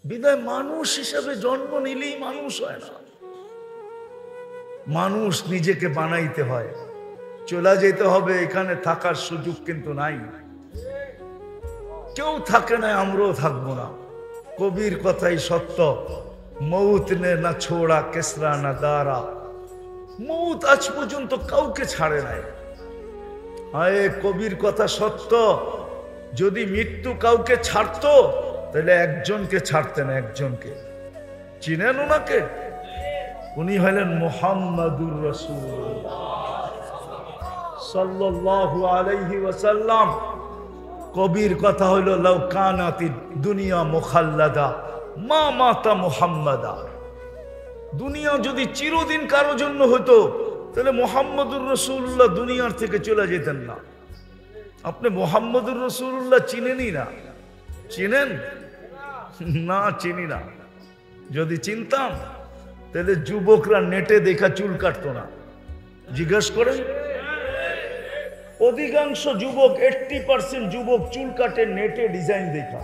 বিদায় মানুষ হিসাবে জন্ম নিলেই মানুষ হয় না, মানুষ নিজেকে বানাইতে হয়। চলে যেতে হবে, এখানে থাকার সুযোগ কিন্তু নাই, কেউ থাকে না, আমরাও থাকবো না। কবির কথাই সত্য, মৌত নে না ছোড়া কেসরা না দারা, মৌত আজ পর্যন্ত কাউকে ছাড়ে নাই। হায়, কবির কথা সত্য, যদি মৃত্যু কাউকে ছাড়তো তাহলে একজনকে ছাড়তেন, একজনকে। চিনেন ওনাকে? উনি হলেন মুহাম্মাদুর রাসূলুল্লাহ সাল্লাল্লাহু আলাইহি ওয়াসাল্লাম। কবির কথা হলো লাউ কানাতি দুনিয়া মুখাল্লাদা মা মাতা মুহাম্মাদা। দুনিয়া যদি চিরদিন কারো জন্য হতো তাহলে মুহাম্মাদুর রাসূলুল্লাহ দুনিয়ার থেকে চলে যেতেন না। আপনি মুহাম্মাদুর রাসূলুল্লাহ চিনেনই না। চিনেন? না, চিনি না। যদি চিনতাম তাহলে যুবকরা নেটে দেখা চুল কাটতো না। জিজ্ঞেস করেন, অধিকাংশ যুবক 80% যুবক চুল কাটে নেটে ডিজাইন দেখা,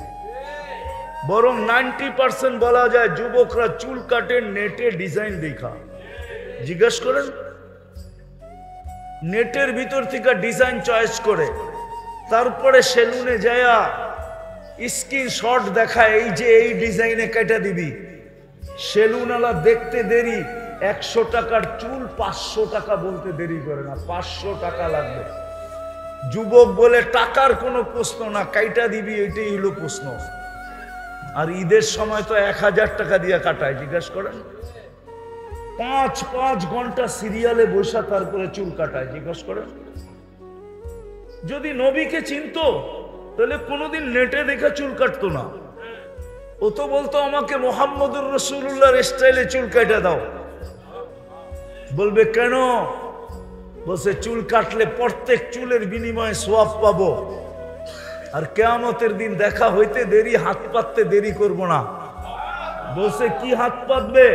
বরং 90% বলা যায় যুবকরা চুল কাটে নেটে ডিজাইন দেখা। জিজ্ঞেস করেন, নেটের ভিতর থেকে ডিজাইন চয়েস করে তারপরে সেলুনে যায়া স্ক্রিনশট দেখায়, এই যে এই ডিজাইনে কেটে দিবি। সেলুনওয়ালা দেখতে দেরি, 100 টাকার চুল 500 টাকা বলতে দেরি করে না, 500 টাকা লাগবে। যুবক বলে টাকার কোনো প্রশ্ন না, কাইটা দিবি, এটাই হলো প্রশ্ন। আর ঈদের সময় তো 1000 টাকা দিয়ে কাটায়। জিজ্ঞেস করেন, 5 ঘন্টা সিরিয়ালে বসা তারপরে চুল কাটায়। জিজ্ঞেস করেন, যদি নবীকে চিনতো তাহলে কোনোদিন নেটে দেখে চুল কাটতো না। ও তো বলতো আমাকে মুহাম্মাদুর রাসূলুল্লাহর স্টাইলে চুল কাটা দাও। বলবে কেন? বলছে চুল কাটলে প্রত্যেক চুলের বিনিময়ে সওয়াব পাবো, আর কিয়ামতের দিন দেখা হইতে দেরি, হাত পাততে দেরি করব না। বলছে কি হাত পাতবে?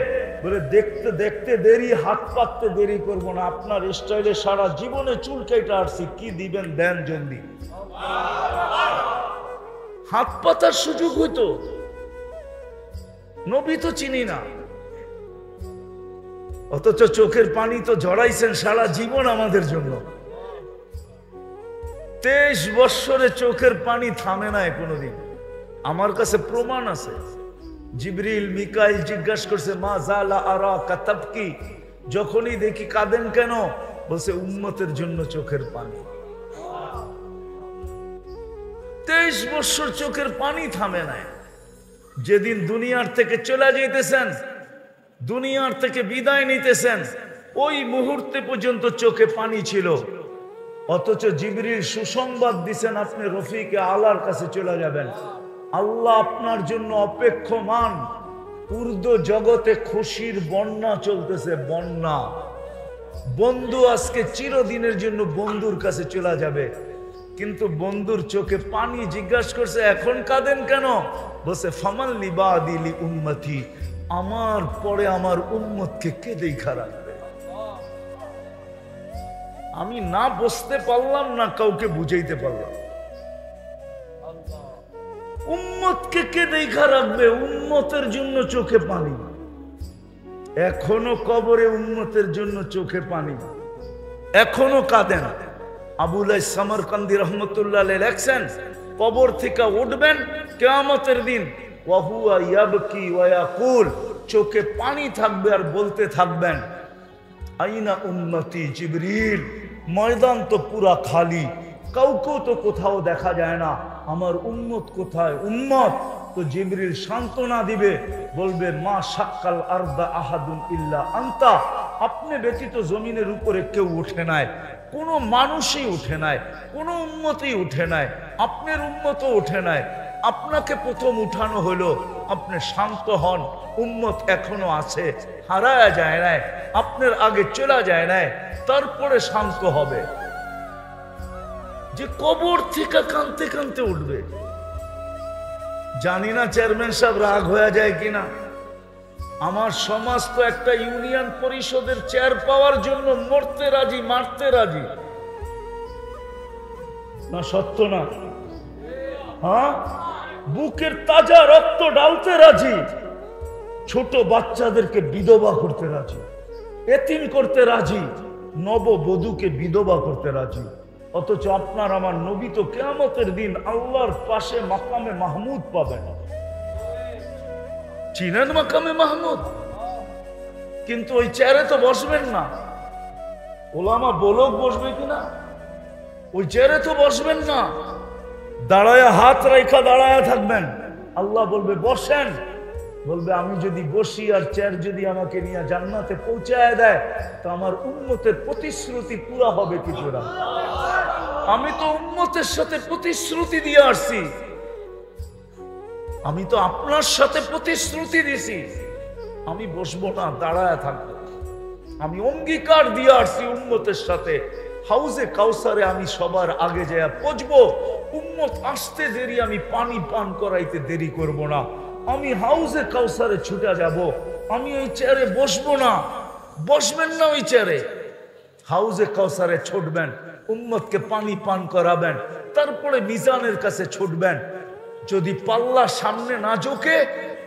বলে দেখতে দেখতে দেরি, হাত পাততে দেরি করব না। আপনার স্টাইলে সারা জীবনে চুল কেটে আসছি, কি দিবেন দেন জলদি। হাত পাতার সুযোগ হইতো, নবী তো চিনি না, অথচ চোখের পানি তো ঝরাইছেন সারা জীবন আমাদের জন্য। 23 বৎসরে চোখের পানি থামে নাই কোনোদিন। আমার কাছে প্রমাণ আছে। জিবরিল মিকাইল জিজ্ঞাসা করছে, মা জালা আরাকা তাবকি, যখনই দেখি কাঁদেন কেন? বলছে উম্মতের জন্য চোখের পানি। 23 বৎসর চোখের পানি থামে নাই। যেদিন দুনিয়ার থেকে চলে যাইতেছেন, দুনিয়ার থেকে বিদায় নিতেছেন, ওই মুহূর্তে পর্যন্ত চোখে পানি ছিল। অথচ জিবরিল সুসংবাদ দিছেন, আপনি রফিকে আলার কাছে চলে যাবেন, আল্লাহ আপনার জন্য অপেক্ষমান। উর্দু জগতে খুশির বন্যা চলতেছে, বন্যা। বন্ধু আজকে চিরদিনের জন্য বন্ধুর কাছে চলে যাবে, কিন্তু বন্ধুর চোখে পানি। জিজ্ঞাসা করছে এখন কাঁদেন কেন? বলছে ফামাল লিবাদিলি উম্মতি, আমার পরে আমার উম্মতকে কে দেখা রাখবে? আমি না বুঝতে পারলাম না, কাউকে বুঝাইতে পারলাম। উম্মতকে কে দেখা রাখবে? উম্মতের জন্য চোখে পানি। এখনো কবরে উম্মতের জন্য চোখে পানি, এখনো কাঁদেন। আবুল সামরকান্দি রহমতুল্লাহ আলাইহি লেখছেন, কবর থেকে উঠবেন কিয়ামতের দিন, ওয়া হুয়া ইয়াবকি ওয়া ইয়াকুল, চোখে পানি থাকবে আর বলতে থাকবেন আইনা উম্মতি জিবরিল। ময়দান তো পুরা খালি, কাউকেও তো কোথাও দেখা যায় না, আমার উম্মত কোথায়? উম্মত তো জিবরিল সান্ত্বনা দিবে, বলবে মা শাক্কাল আরদা আহাদুন ইল্লা আনতা, আপনি ব্যতীত জমিনের উপরে কেউ উঠে নাই, কোনো মানুষই উঠে নাই, কোনো উম্মতই উঠে নাই, আপনার উম্মতও উঠে নাই। আপনাকে প্রথম উঠানো হলো, আপনি শান্ত হন, উম্মত এখনো আছে, হারায়া যায় নাই, আপনার আগে চলে যায় নাই, তারপরে শান্ত হবে। যে কবর থেকে কাঁদতে কাঁদতে উঠবে। জানি না চেয়ারম্যান সাহেব রাগ হয়ে যায় কিনা। আমার সমাজ তো একটা ইউনিয়ন পরিষদের চেয়ার পাওয়ার জন্য মরতে রাজি, মারতে রাজি। না সত্য না? হ্যাঁ, বুকের তাজা রক্ত ঢালতে রাজি, ছোট বাচ্চাদেরকে বিধবা করতে রাজি, এতিম করতে রাজি, নববধূকে বিধবা করতে রাজি। অথচ আপনার আমার নবী তো কিয়ামতের দিন আল্লাহর পাশে মাকামে মাহমুদ পাবেন। চিনেন মাকামে মাহমুদ? কিন্তু ওই চেয়ারে তো বসবেন না। ওলামা বলক বসবে কিনা? ওই চেয়ারে তো বসবেন না, দাঁড়ায়া হাত রেখা দাঁড়ায়া থাকবেন। আল্লাহ বলবে বসেন, বলবে আমি যদি বসি আর চেয়ার যদি আমাকে নিয়ে জান্নাতে পৌঁছায় দেয় তো আমার উম্মতের প্রতিশ্রুতি পুরা হবে কি পুরা? আমি তো উম্মতের সাথে প্রতিশ্রুতি দিয়ে আসছি, আমি তো আপনার সাথে প্রতিশ্রুতি দিছি আমি বসবো না, দাঁড়ায় থাকবো। আমি অঙ্গীকার দিয়ে আসছি উম্মতের সাথে হাউজে কাউসারে আমি সবার আগে যায় পৌঁছবো। উম্মত আসতে দেরি, আমি পানি পান করাইতে দেরি করব না। আমি হাউজে কাউসারে ছুটে যাব, আমি ওই চেয়ারে বসবো না। বসবেন না ওই চেয়ারে, হাউজে কাউসারে ছুটবেন, উম্মতকে পানি পান করাবেন, তারপরে মিজানের কাছে ছুটবেন। যদি পাল্লা সামনে না ঝোঁকে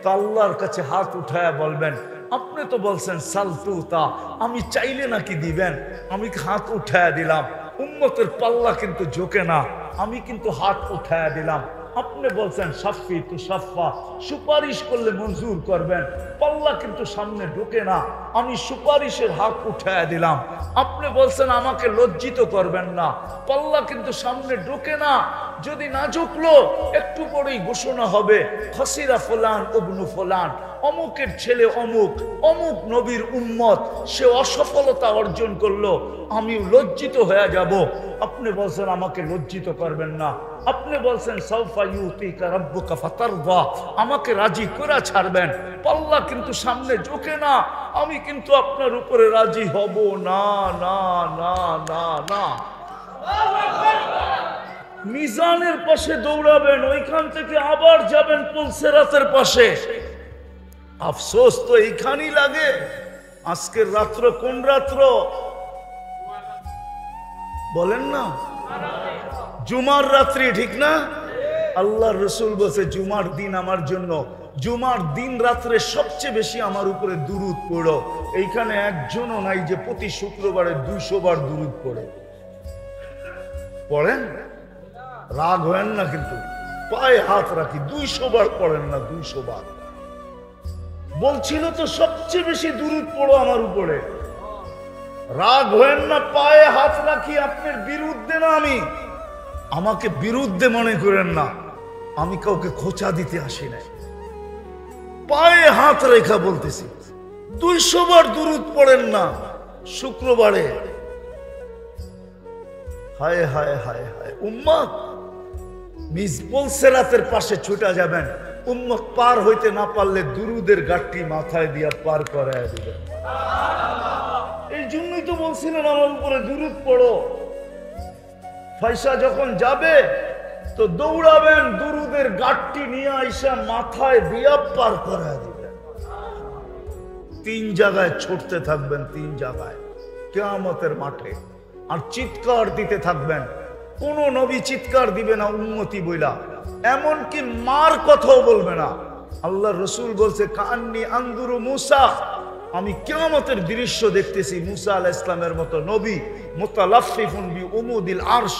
তো আল্লাহর কাছে হাত উঠায়া বলবেন আপনি তো বলছেন সালতুতা, আমি চাইলে নাকি দিবেন, আমি হাত উঠায়া দিলাম। উম্মতের পাল্লা কিন্তু ঝোঁকে না, আমি কিন্তু হাত উঠায়া দিলাম। আপনি বলছেন সাফি তু সাফা, সুপারিশ করলে মঞ্জুর করবেন, পাল্লা কিন্তু সামনে ঢোকে না, আমি সুপারিশের হাত উঠায়া দিলাম। আপনি বলছেন আমাকে লজ্জিত করবেন না, পাল্লা কিন্তু সামনে ঢোকে না। যদি না ঝুঁকলো একটু পরেই ঘোষণা হবে খসিরা ফুলান ইবনু ফুলান, অমুকের ছেলে অমুক, অমুক নবীর উম্মত, সে অসফলতা অর্জন করলো, আমি লজ্জিত হয়ে যাব। আপনি বলছেন আমাকে লজ্জিত করবেন না, আপনি বলছেন সাউফা ইউতিকা রাব্বুকা ফাতারদা, আমাকে রাজি করে ছাড়বেন, পাল্লা কিন্তু সামনে ঝোঁকে না, আমি কিন্তু আপনার উপরে রাজি হব না না না না না। মিজানের পাশে দৌড়াবেন, ওইখান থেকে আবার যাবেন পুলসেরাতের পাশে। আফসোস তো এইখানেই লাগে। আজকের রাত্র কোন রাত্র বলেন না? জুমার রাত্রি, ঠিক না? আল্লাহর রাসূল বলেছে জুমার দিন আমার জন্য, জুমার দিন রাত্রে সবচেয়ে বেশি আমার উপরে দুরূদ পড়ো। এইখানে একজনও নাই যে প্রতি শুক্রবারে 200 বার দুরূদ পড়ে। পড়েন? রাগ হয়েন না কিন্তু, পায়ে হাত রাখি, 200 বার পড়েন না? 200 বার বলছিল তো সবচেয়ে বেশি দুরূদ পড়ো আমার উপরে। রাগ হয়েন না, পায়ে হাত রাখি, আপনার বিরুদ্ধে না আমি, আমাকে বিরুদ্ধে মনে করেন না, আমি কাউকে খোঁচা দিতে আসি নাই, পায়ে হাত রেখা বলতেছি 200 বার দুরূদ পড়েন না শুক্রবারে। হায় হায় হায় হায় উম্মত, পুলসেরাতের পাশে ছুটা যাবেন, উম্মত পার হইতে না পারলে দুরুদের গাঠটি মাথায় দিয়া পার করায় দিবেন। এই জন্যই তো বলছিলেন আমার উপরে দুরুদ পড়ো। পয়সা যখন যাবে তো দৌড়াবেন, দুরুদের গাঠটি নিয়ে আইসা মাথায় দিয়া পার করায় দিবেন। 3 জায়গায় ছুটতে থাকবেন, 3 জায়গায় কিয়ামতের মাঠে, আর চিৎকার দিতে থাকবেন। কোন নবী চিৎকার দিবে না উম্মতি বইলা, এমনকি মার কথাও বলবে না। আল্লাহ রসুল বলছে কান্নি আনদুরু মুসা, আমি কিয়ামতের দৃশ্য দেখতেছি মুসা আলাইহিস সালামের মতো নবী মুতালাফফিফুন বি উমুদিল আরশ,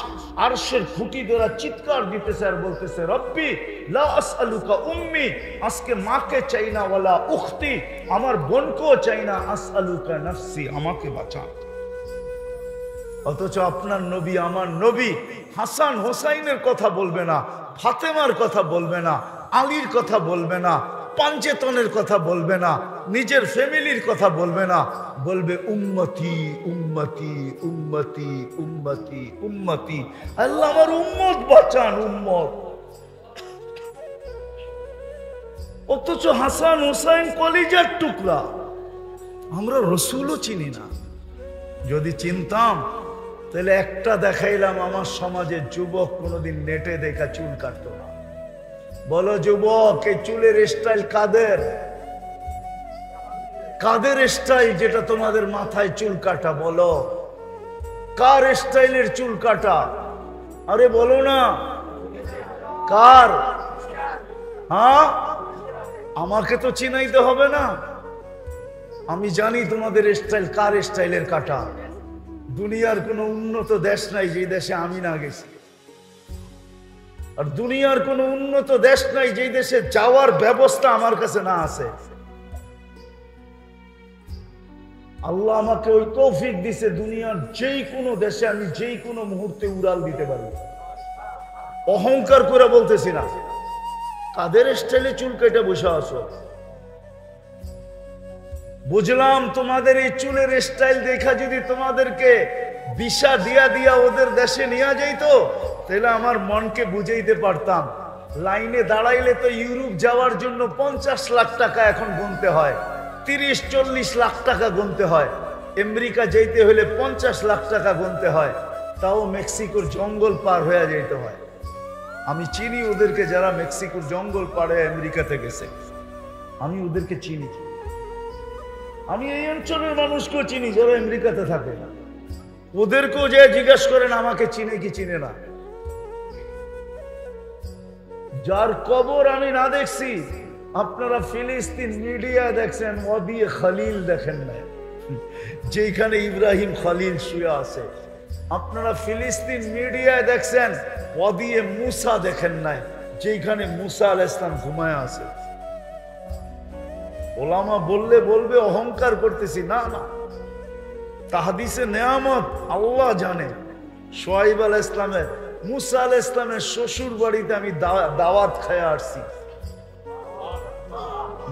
আরশের খুঁটি ধরে চিৎকার দিতেছে আর বলতেছে রব্বি লা আসআলুকা উম্মি, আজকে মাকে চাই না, ওয়ালা উখতি, আমার বোনকেও চাই না, আসআলুকা নাফসি, আমাকে বাঁচা। অথচ আপনার নবী আমার নবী হাসান হোসাইনের কথা বলবে না, ফাতেমার কথা বলবে না, আলীর কথা বলবে না, পাঞ্চেতনের কথা বলবে না, নিজের ফ্যামিলির কথা বলবে না, বলবে উম্মতি উম্মতি উম্মতি উম্মতি উম্মতি, আল্লাহ আমার উম্মত বাঁচান, উম্মত। অথচ হাসান হোসাইন কলিজার টুকরা, আমরা রসুলও চিনি না। যদি চিনতাম তাহলে একটা দেখাইলাম, আমার সমাজের যুবক কোনোদিন নেটে দেখা চুল কাটতো না। বলো যুবক, এই চুলের স্টাইল কাদের? কাদের স্টাইল যেটা তোমাদের মাথায় চুল কাটা? বলো কার স্টাইলের চুল কাটা? আরে বলো না কার? হ্যাঁ, আমাকে তো চিনাইতে হবে না, আমি জানি তোমাদের স্টাইল কার স্টাইলের কাটা। দুনিয়ার কোনো উন্নত দেশ নাই যে দেশে আমি না গেছি, আর দুনিয়ার কোনো উন্নত দেশ নাই যে দেশে যাওয়ার ব্যবস্থা আমার কাছে না আছে। আল্লাহ আমাকে ওই তৌফিক দিছে, দুনিয়ার যেই কোনো দেশে আমি যেই কোনো মুহূর্তে উড়াল দিতে পারি। অহংকার করে বলতেছি না, কাদের স্টাইলে চুল কেটে বসে আছো? বুঝলাম তোমাদের এই চুলের স্টাইল দেখা যদি তোমাদেরকে ভিসা দিয়া দিয়া ওদের দেশে নিয়ে যাইতো, তাহলে আমার মনকে বুঝাইতে পারতাম। লাইনে দাঁড়াইলে তো ইউরোপ যাওয়ার জন্য 50 লাখ টাকা এখন গুনতে হয়, 30-40 লাখ টাকা গুনতে হয়। আমেরিকা যাইতে হলে 50 লাখ টাকা গুনতে হয়, তাও মেক্সিকোর জঙ্গল পার হয়ে যাইতে হয়। আমি চিনি ওদেরকে, যারা মেক্সিকোর জঙ্গল পাড়ে আমেরিকাতে গেছে, আমি ওদেরকে চিনি। আমি এই অঞ্চলের মানুষকেও চিনি যারা আমেরিকাতে থাকে, ওদেরকেও যে জিজ্ঞাসা করেন আমাকে চিনে কি চিনে না। যার কবর আমি না দেখছি, আপনারা ফিলিস্তিন মিডিয়া দেখছেন, ওয়াদি খলিল দেখেন না, যেখানে ইব্রাহিম খলিল শুয়ে আছে। আপনারা ফিলিস্তিন মিডিয়ায় দেখছেন, ওয়াদি মুসা দেখেন নাই, যেখানে মুসা আলাইহিস সালাম ঘুমায় আছে। ওলামা বললে বলবে অহংকার করতেছি, না না, তাহাদিসে নেয়ামত আল্লাহ জানে। শুআইব আলাইহিস সালামের, মুসা আলাইহিস সালামের শ্বশুর বাড়িতে আমি দাওয়াত খেয়ে আসছি,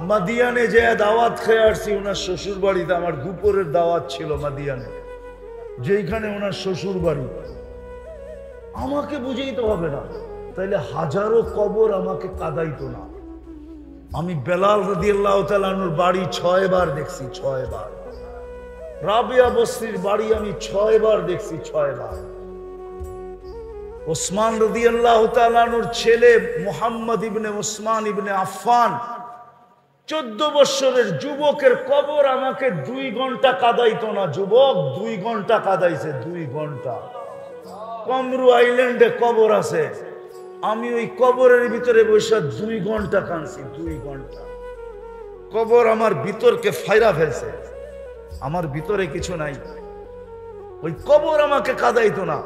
মাদিয়ানে যে দাওয়াত খেয়ে আসছি ওনার শ্বশুর বাড়িতে। আমার দুপুরের দাওয়াত ছিল মাদিয়ানে, যেখানে ওনার শ্বশুর বাড়ি। আমাকে বুঝাইতে হবে না, তাইলে হাজারো কবর আমাকে কাঁদাইতো না। আমি বেলাল রাদিয়াল্লাহু তাআলা আনহুর বাড়ি 6 বার দেখছি, 6 বার। রাবিয়া বসরির বাড়ি আমি 6 বার দেখছি, 6 বার। ওসমান রাদিয়াল্লাহু তাআলা আনহুর ছেলে মুহাম্মদ ইবনে ওসমান ইবনে আফফান, 14 বছরের যুবকের কবর আমাকে 2 ঘন্টা কাঁদাইতো না। যুবক 2 ঘন্টা কাঁদাইছে, 2 ঘন্টা। কমরু আইল্যান্ডে কবর আছে, আমি ওই কবরের ভিতরে বসে 2 ঘন্টা কাঁদছি, 2 ঘন্টা। কবর আমার ভিতরকে ফাইরা ফেলছে, আমার ভিতরে কিছু নাই। ওই কবর আমাকে কাঁদাইতো না।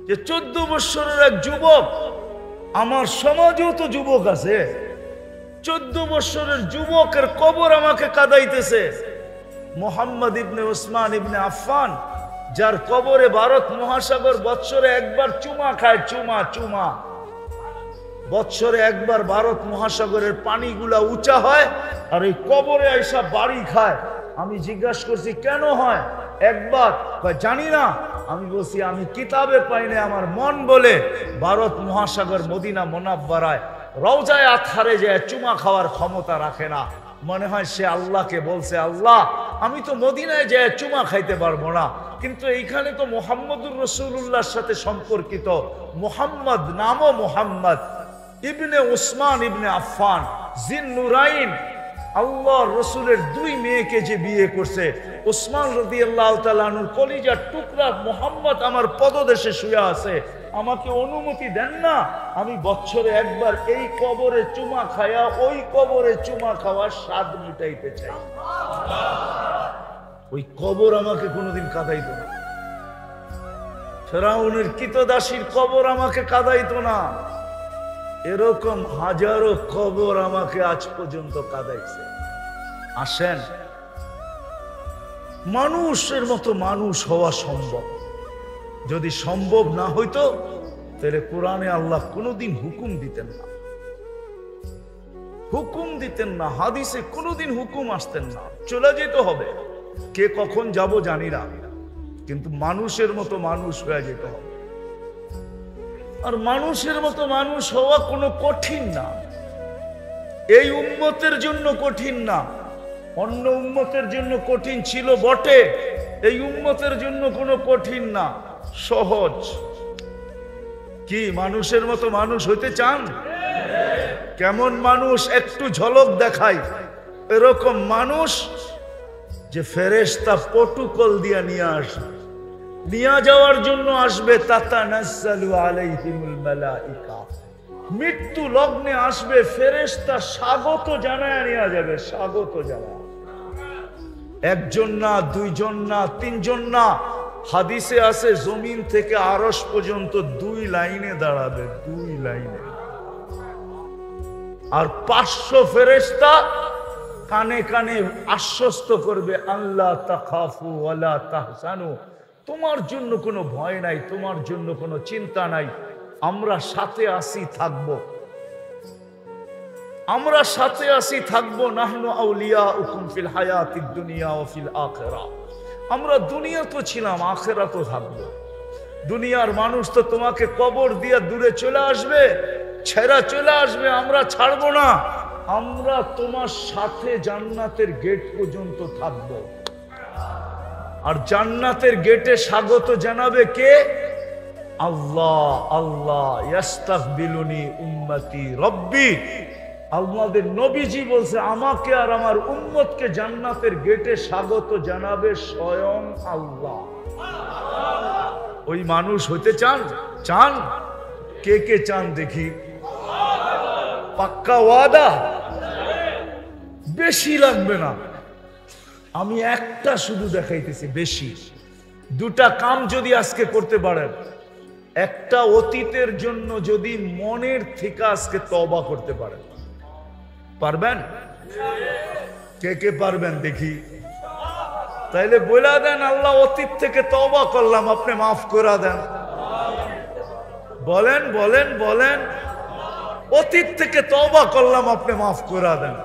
যে 14 বছরের এক যুবক, আমার সমাজেও তো যুবক আছে, 14 বছরের যুবকের কবর আমাকে কাঁদাইতেছে। মুহাম্মদ ইবনে ওসমান ইবনে আফফান, যার কবরে ভারত মহাসাগর বৎসরে একবার চুমা খায়, চুমা চুমা। বৎসরে একবার ভারত মহাসাগরের পানিগুলা উঁচা হয়, আর এই কবরে আইসা বাড়ি খায়। আমি জিজ্ঞাসা করছি কেন হয়? একবার জানি না। আমি বলছি আমি কিতাবে পাইনি, আমার মন বলে ভারত মহাসাগর মদিনা মুনাব্বারায় রওজায়ে আতহারে যে চুমা খাওয়ার ক্ষমতা রাখে না। মনে হয় সে আল্লাহকে বলছে, আল্লাহ আমি তো মদিনায় যে চুমা খাইতে পারবো না, কিন্তু এইখানে তো মুহাম্মদুর রাসূলুল্লাহর সাথে সম্পর্কিত। মুহাম্মদ নামও মুহাম্মদ ইবনে ওসমান ইবনে আফফান জিন্নুরাইন, আল্লাহর রসুলের 2 মেয়েকে যে বিয়ে করছে। ওসমান রাদিয়াল্লাহু তাআলা আনহুর কলিজার টুকরা মুহাম্মদ আমার পদদেশে শুয়ে আছে। আমাকে অনুমতি দেন না, আমি বছরে একবার এই কবরে চুমা খায়া ওই কবরে চুমা খাওয়ার স্বাদ মিটাইতে চাই। ওই কবর আমাকে কোনোদিন কাঁদাইতো না। ফেরাউনের কৃতদাসীর কবর আমাকে কাঁদাইতো না। এরকম হাজারো কবর আমাকে আজ পর্যন্ত কাঁদাইছে। আসেন, মানুষের মতো মানুষ হওয়া সম্ভব। যদি সম্ভব না হইতো তাহলে কোরআনে আল্লাহ কোনোদিন হুকুম দিতেন না, হুকুম দিতেন না। হাদিসে কোনোদিন হুকুম আসতেন না, চলে যেতে হবে। কে কখন যাব জানি না, কিন্তু মানুষের মতো মানুষ হয়ে যেতে হবে। আর মানুষের মতো মানুষ হওয়া কোনো কঠিন না। এই উম্মতের জন্য কঠিন না, অন্য উম্মতের জন্য কঠিন ছিল বটে, এই উম্মতের জন্য কোনো কঠিন না, সহজ। কি মানুষের মতো মানুষ হইতে চান? কেমন মানুষ একটু ঝলক দেখাই। এরকম মানুষ যে ফেরেশতা প্রটোকল দিয়া নিয়ে আসবে, নিয়ে যাওয়ার জন্য আসবে। তাতানাজ্জালু আলাইহিমুল মালাইকা, মৃত্যু লগ্নে আসবে, ফেরেশতা স্বাগত জানায় নিয়ে যাবে, স্বাগত জানায়। একজন না, দুইজন না, তিনজন না, হাদিসে আছে জমিন থেকে আরশ পর্যন্ত 2 লাইনে দাঁড়াবে, 2 লাইনে। আর 500 ফেরেশতা কানে কানে আশ্বস্ত করবে, আল্লাহ তাখাফু ওয়ালা তাহজানু, তোমার জন্য কোনো ভয় নাই, তোমার জন্য কোনো চিন্তা নাই, আমরা সাথে আছি, থাকবো, আমরা সাথে আছি, থাকবো। নাহনু আউলিয়াউকুম ফিল হায়াতিদ দুনিয়া ওয়া ফিল আখিরাহ, আমরা দুনিয়া তো ছিলাম, আখিরাতও থাকবো। দুনিয়ার মানুষ তো তোমাকে কবর দিয়া দূরে চলে আসবে, ছেড়া চলে আসবে, আমরা ছাড়বো না, আমরা তোমার সাথে জান্নাতের গেট পর্যন্ত থাকবো। আর জান্নাতের গেটে স্বাগত জানাবে কে? আল্লাহ। আল্লাহ ইয়াস্তাকবিলুনি উম্মতি রব্বি, আমাদের নবীজি বলছে আমাকে আর আমার উম্মতকে জান্নাতের গেটে স্বাগত জানাবে স্বয়ং আল্লাহ। ওই মানুষ হতে চান? চান? কে কে চান দেখি? পাক্কা ওয়াদা? বেশি লাগবে না, আমি একটা শুধু দেখাইতেছি, বেশি 2টা কাম যদি আজকে করতে পারেন, একটা অতীতের জন্য যদি মনের থেকে আজকে তওবা করতে পারেন, পারবেন? কে কে পারবেন দেখি? তাইলে বলে দেন, আল্লাহ অতীত থেকে তওবা করলাম, আপনি মাফ করে দেন। বলেন বলেন বলেন, অতীত থেকে তওবা করলাম, আপনি মাফ করে দেন।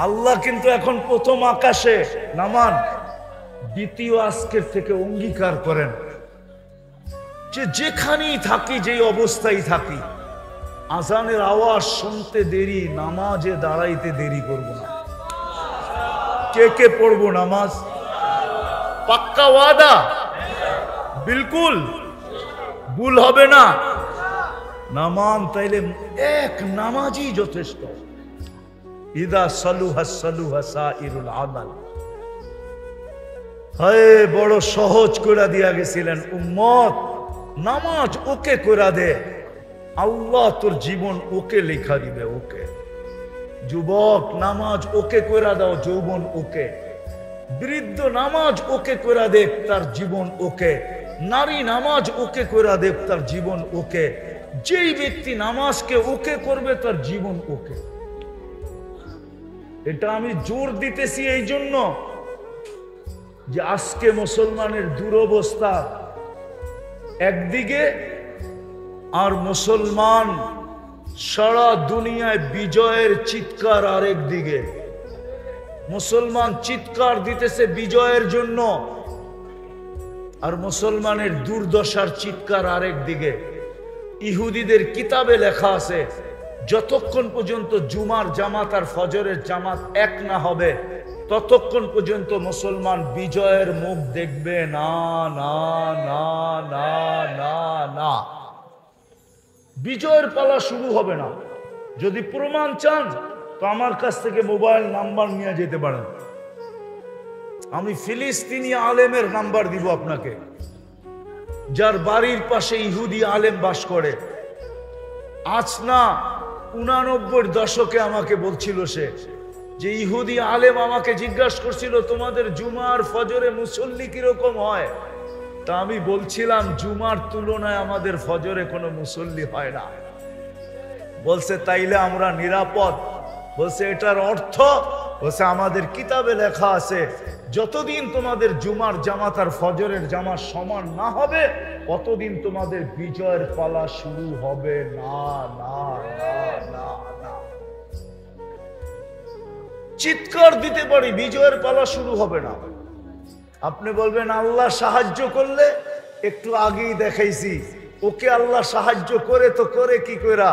আল্লাহ কিন্তু এখন প্রথম আকাশে নামান, দ্বিতীয় আজকের থেকে অঙ্গীকার করেন যে যেখানেই থাকি, যেই অবস্থায় থাকি, আজানের আওয়াজ শুনতে দেরি, নামাজে দাঁড়াইতে দেরি করব না। কে কে পড়বো নামাজ? পাক্কা ওয়াদা? বিলকুল ভুল হবে না। নামান তাইলে এক নামাজই যথেষ্ট। ইদা সালুহা সালুহা সাইরুল আমাল। হায় বড় সহজ করে দিয়া গেছিলেন, উম্মত নামাজ ওকে করে দে, আল্লাহ তোর জীবন ওকে লেখা দিবে। ওকে যুবক, নামাজ ওকে করে দাও, যৌবন ওকে। বৃদ্ধ নামাজ ওকে করে দেখ, তার জীবন ওকে। নারী নামাজ ওকে করে দেখ, তার জীবন ওকে। যেই ব্যক্তি নামাজকে ওকে করবে, তার জীবন ওকে। এটা আমি জোর দিতেছি এই জন্য যে আজকে মুসলমানের দুরবস্থা একদিকে, আর মুসলমান সারা দুনিয়ায় বিজয়ের চিৎকার আরেক দিকে। মুসলমান চিৎকার দিতেছে বিজয়ের জন্য, আর মুসলমানের দুর্দশার চিৎকার আরেক দিকে। ইহুদিদের কিতাবে লেখা আছে, যতক্ষণ পর্যন্ত জুমার জামাত আর ফজরের জামাত এক না হবে, ততক্ষণ পর্যন্ত মুসলমান বিজয়ের মুখ দেখবে না, না না না না না। বিজয়ের পালা শুরু হবে না। যদি প্রমাণ চান তো আমার কাছ থেকে মোবাইল নাম্বার নিয়ে যেতে পারেন, আমি ফিলিস্তিনি আলেমের নাম্বার দিব আপনাকে, যার বাড়ির পাশে ইহুদি আলেম বাস করে। আজ না 89 দশকে আমাকে বলছিল সে, যে ইহুদি আলেম আমাকে জিজ্ঞাসা করছিল তোমাদের জুমার ফজরে মুসল্লি কিরকম হয়। তা আমি বলছিলাম জুমার তুলনায় আমাদের ফজরে কোনো মুসল্লি হয় না। বলছে তাইলে আমরা নিরাপদ? বলছে এটার অর্থ, বলছে আমাদের কিতাবে লেখা আছে যতদিন তোমাদের জুমার জামাত আর ফজরের জামাত সমান না হবে, ততদিন তোমাদের বিজয়ের পালা শুরু হবে না, না না না না। চিৎকার দিতে পারি, বিজয়ের পালা শুরু হবে না। আপনি বলবেন আল্লাহ সাহায্য করলে, একটু আগেই দেখাইছি ওকে আল্লাহ সাহায্য করে তো করে কি কইরা,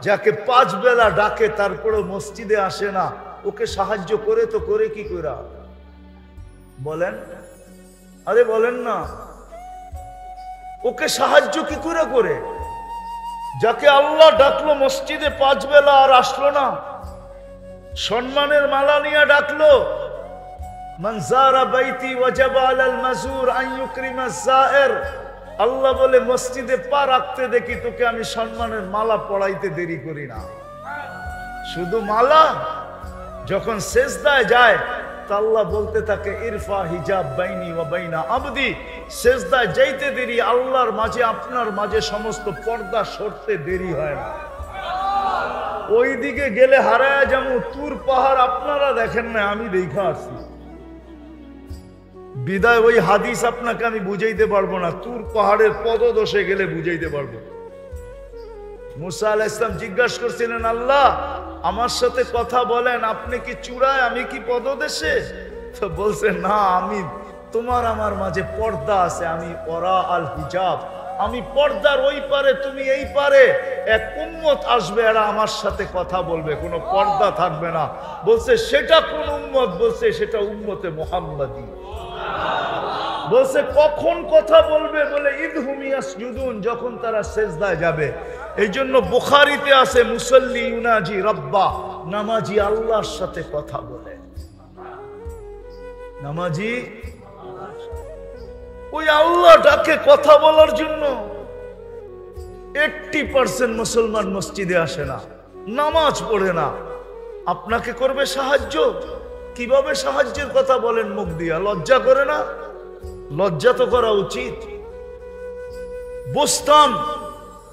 যাকে 5 বেলা ডাকে তারপরে মসজিদে আসে না, ওকে সাহায্য করে তো করে কি কইরা? বলেন, আরে বলেন না, ওকে সাহায্য কি করে করে? যাকে আল্লাহ ডাকলো মসজিদে 5 বেলা আর আসলো না, সম্মানের মালা নিয়ে ডাকলো, মান যারা বাইতি ওয়াজাবা আলাল মাজুর আন ইউকরিমা যায়ের, আল্লাহ বলে মসজিদে পা রাখতে দেখি তোকে আমি সম্মানের মালা পড়াইতে দেরি করি না। শুধু মালা, যখন সেজদায় যায় তা আল্লাহ বলতে থাকে ইরফা হিজাব বাইনি ওয়া বাইনা আবদি, সেজদায় যাইতে দেরি আল্লাহর মাঝে আপনার মাঝে সমস্ত পর্দা সরতে দেরি হয় না। ওই দিকে গেলে হারায়া যেমন তুর পাহাড় আপনারা দেখেন না, আমি দেখা আসছি। বিদায় ওই হাদিস আপনাকে আমি বুঝাইতে পারবো না, তুর পাহাড়ের পদদশে গেলে বুঝাইতে পারবো। মুসা আলাইহিস সালাম জিজ্ঞাসা করছিলেন, আল্লাহ আমার সাথে কথা বলেন, আপনি কি চূড়ায় আমি কি পদদেশে? তো বলছে না, আমি তোমার আমার মাঝে পর্দা আছে, আমি ওরা আল হিজাব, আমি পর্দার ওই পারে তুমি এই পারে। এক উম্মত আসবে, এরা আমার সাথে কথা বলবে, কোনো পর্দা থাকবে না। বলছে সেটা কোন উম্মত? বলছে সেটা উম্মতে মুহাম্মাদি। বলছে কখন কথা বলবে? বলে ইদহুম ইয়াসজুদুন, যখন তারা সেজদায় যাবে। এই জন্য বুখারীতে আছে মুসাল্লি ইউনাজি রাব্বা, নামাজি আল্লাহর সাথে কথা বলে। নামাজি ওই আল্লাহ ডাকে কথা বলার জন্য। 80% মুসলমান মসজিদে আসে না, নামাজ পড়ে না। আপনাকে করবে সাহায্য, কিভাবে সাহায্যের কথা বলেন মুখ দিয়া? লজ্জা করে না? লজ্জা তো করা উচিত। বুঝতাম